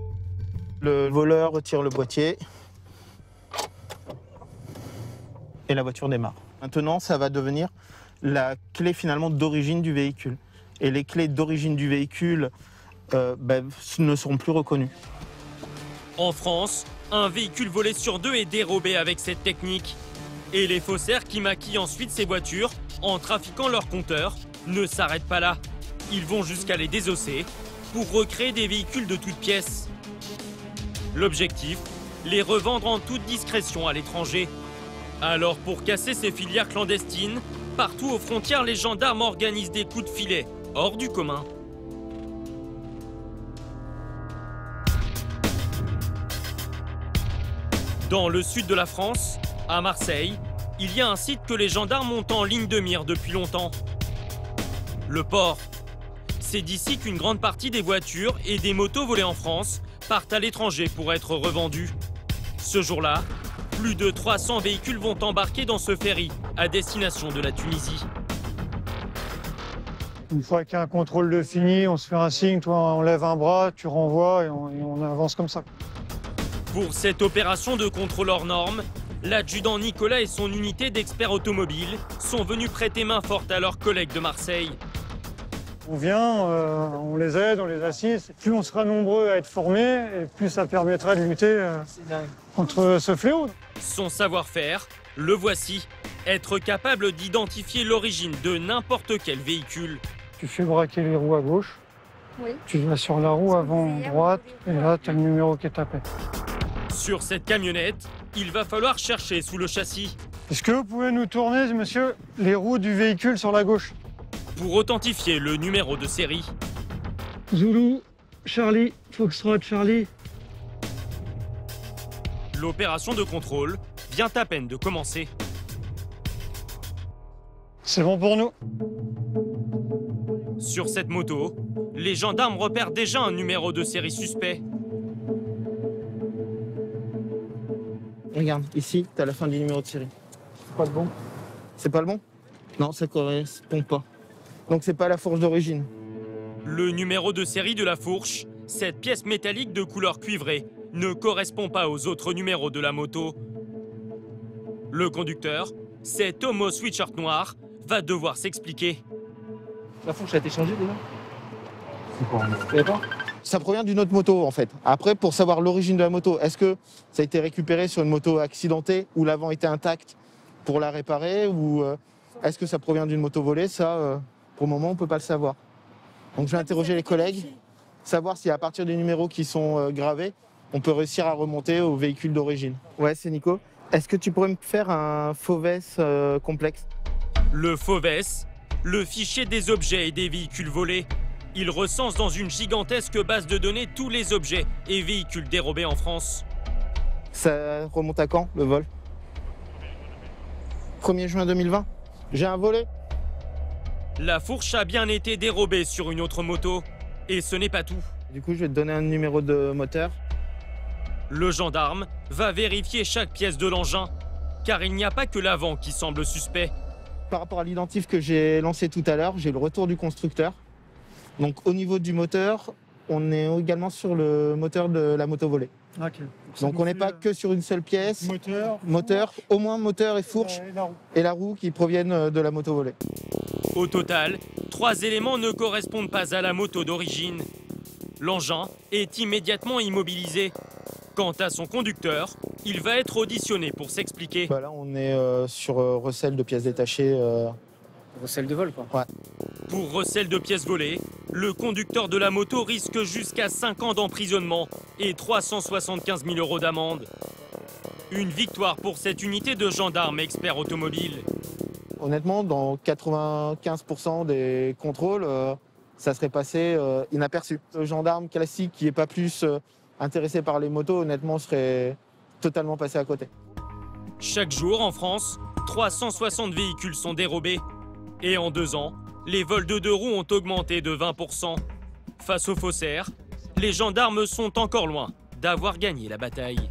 Le voleur retire le boîtier et la voiture démarre. Maintenant, ça va devenir la clé finalement d'origine du véhicule. Et les clés d'origine du véhicule ne seront plus reconnues.
En France, un véhicule volé sur 2 est dérobé avec cette technique. Et les faussaires qui maquillent ensuite ces voitures en trafiquant leur compteur ne s'arrêtent pas là. Ils vont jusqu'à les désosser pour recréer des véhicules de toutes pièces. L'objectif, les revendre en toute discrétion à l'étranger. Alors pour casser ces filières clandestines, partout aux frontières, les gendarmes organisent des coups de filet hors du commun. Dans le sud de la France, à Marseille, il y a un site que les gendarmes ont en ligne de mire depuis longtemps. Le port. C'est d'ici qu'une grande partie des voitures et des motos volées en France partent à l'étranger pour être revendues. Ce jour-là, plus de 300 véhicules vont embarquer dans ce ferry à destination de la Tunisie.
Une fois qu'il y a un contrôle de fini, on se fait un signe, toi on lève un bras, tu renvoies et on avance comme ça.
Pour cette opération de contrôle hors norme, l'adjudant Nicolas et son unité d'experts automobiles sont venus prêter main forte à leurs collègues de Marseille.
On vient, on les aide, on les assiste. Plus on sera nombreux à être formés, et plus ça permettra de lutter contre ce fléau.
Son savoir-faire, le voici, être capable d'identifier l'origine de n'importe quel véhicule.
Tu fais braquer les roues à gauche,
Oui.
tu vas sur la roue avant droite, et là tu as le numéro qui est tapé.
Sur cette camionnette, il va falloir chercher sous le châssis.
Est-ce que vous pouvez nous tourner, monsieur, les roues du véhicule sur la gauche?
Pour authentifier le numéro de série.
Zulu, Charlie, Foxtrot, Charlie.
L'opération de contrôle vient à peine de commencer.
C'est bon pour nous.
Sur cette moto, les gendarmes repèrent déjà un numéro de série suspect.
Regarde, ici, tu as la fin du numéro de série.
C'est pas le bon.
C'est pas le bon? Non, ça correspond pas. Donc c'est pas la fourche d'origine.
Le numéro de série de la fourche, cette pièce métallique de couleur cuivrée, ne correspond pas aux autres numéros de la moto. Le conducteur, cet homme au sweatshirt noir, va devoir s'expliquer.
La fourche a été changée déjà?
C'est quoi? Ça provient d'une autre moto en fait. Après, pour savoir l'origine de la moto, est-ce que ça a été récupéré sur une moto accidentée où l'avant était intact pour la réparer ou est-ce que ça provient d'une moto volée? Ça, pour le moment, on ne peut pas le savoir. Donc je vais interroger les collègues, savoir si à partir des numéros qui sont gravés, on peut réussir à remonter au véhicule d'origine. Ouais, c'est Nico. Est-ce que tu pourrais me faire un FOVES complexe?
Le FOVES, le fichier des objets et des véhicules volés. Il recense dans une gigantesque base de données tous les objets et véhicules dérobés en France.
Ça remonte à quand, le vol? 1er juin 2020. J'ai un volet.
La fourche a bien été dérobée sur une autre moto. Et ce n'est pas tout.
Du coup, je vais te donner un numéro de moteur.
Le gendarme va vérifier chaque pièce de l'engin, car il n'y a pas que l'avant qui semble suspect.
Par rapport à l'identif que j'ai lancé tout à l'heure, j'ai le retour du constructeur. Donc au niveau du moteur, on est également sur le moteur de la moto volée.
Ok.
Donc on n'est pas que sur une seule pièce. Moteur, au moins moteur et fourche et la roue qui proviennent de la moto volée.
Au total, 3 éléments ne correspondent pas à la moto d'origine. L'engin est immédiatement immobilisé. Quant à son conducteur, il va être auditionné pour s'expliquer.
Bah là, on est sur recel de pièces détachées.
Recel de vol, quoi.
Ouais.
Pour recel de pièces volées, le conducteur de la moto risque jusqu'à 5 ans d'emprisonnement et 375 000 € d'amende. Une victoire pour cette unité de gendarmes experts automobiles.
Honnêtement, dans 95% des contrôles, ça serait passé inaperçu. Le gendarme classique qui n'est pas plus intéressé par les motos, honnêtement, serait totalement passé à côté.
Chaque jour en France, 360 véhicules sont dérobés. Et en 2 ans, les vols de 2 roues ont augmenté de 20%. Face aux faussaires, les gendarmes sont encore loin d'avoir gagné la bataille.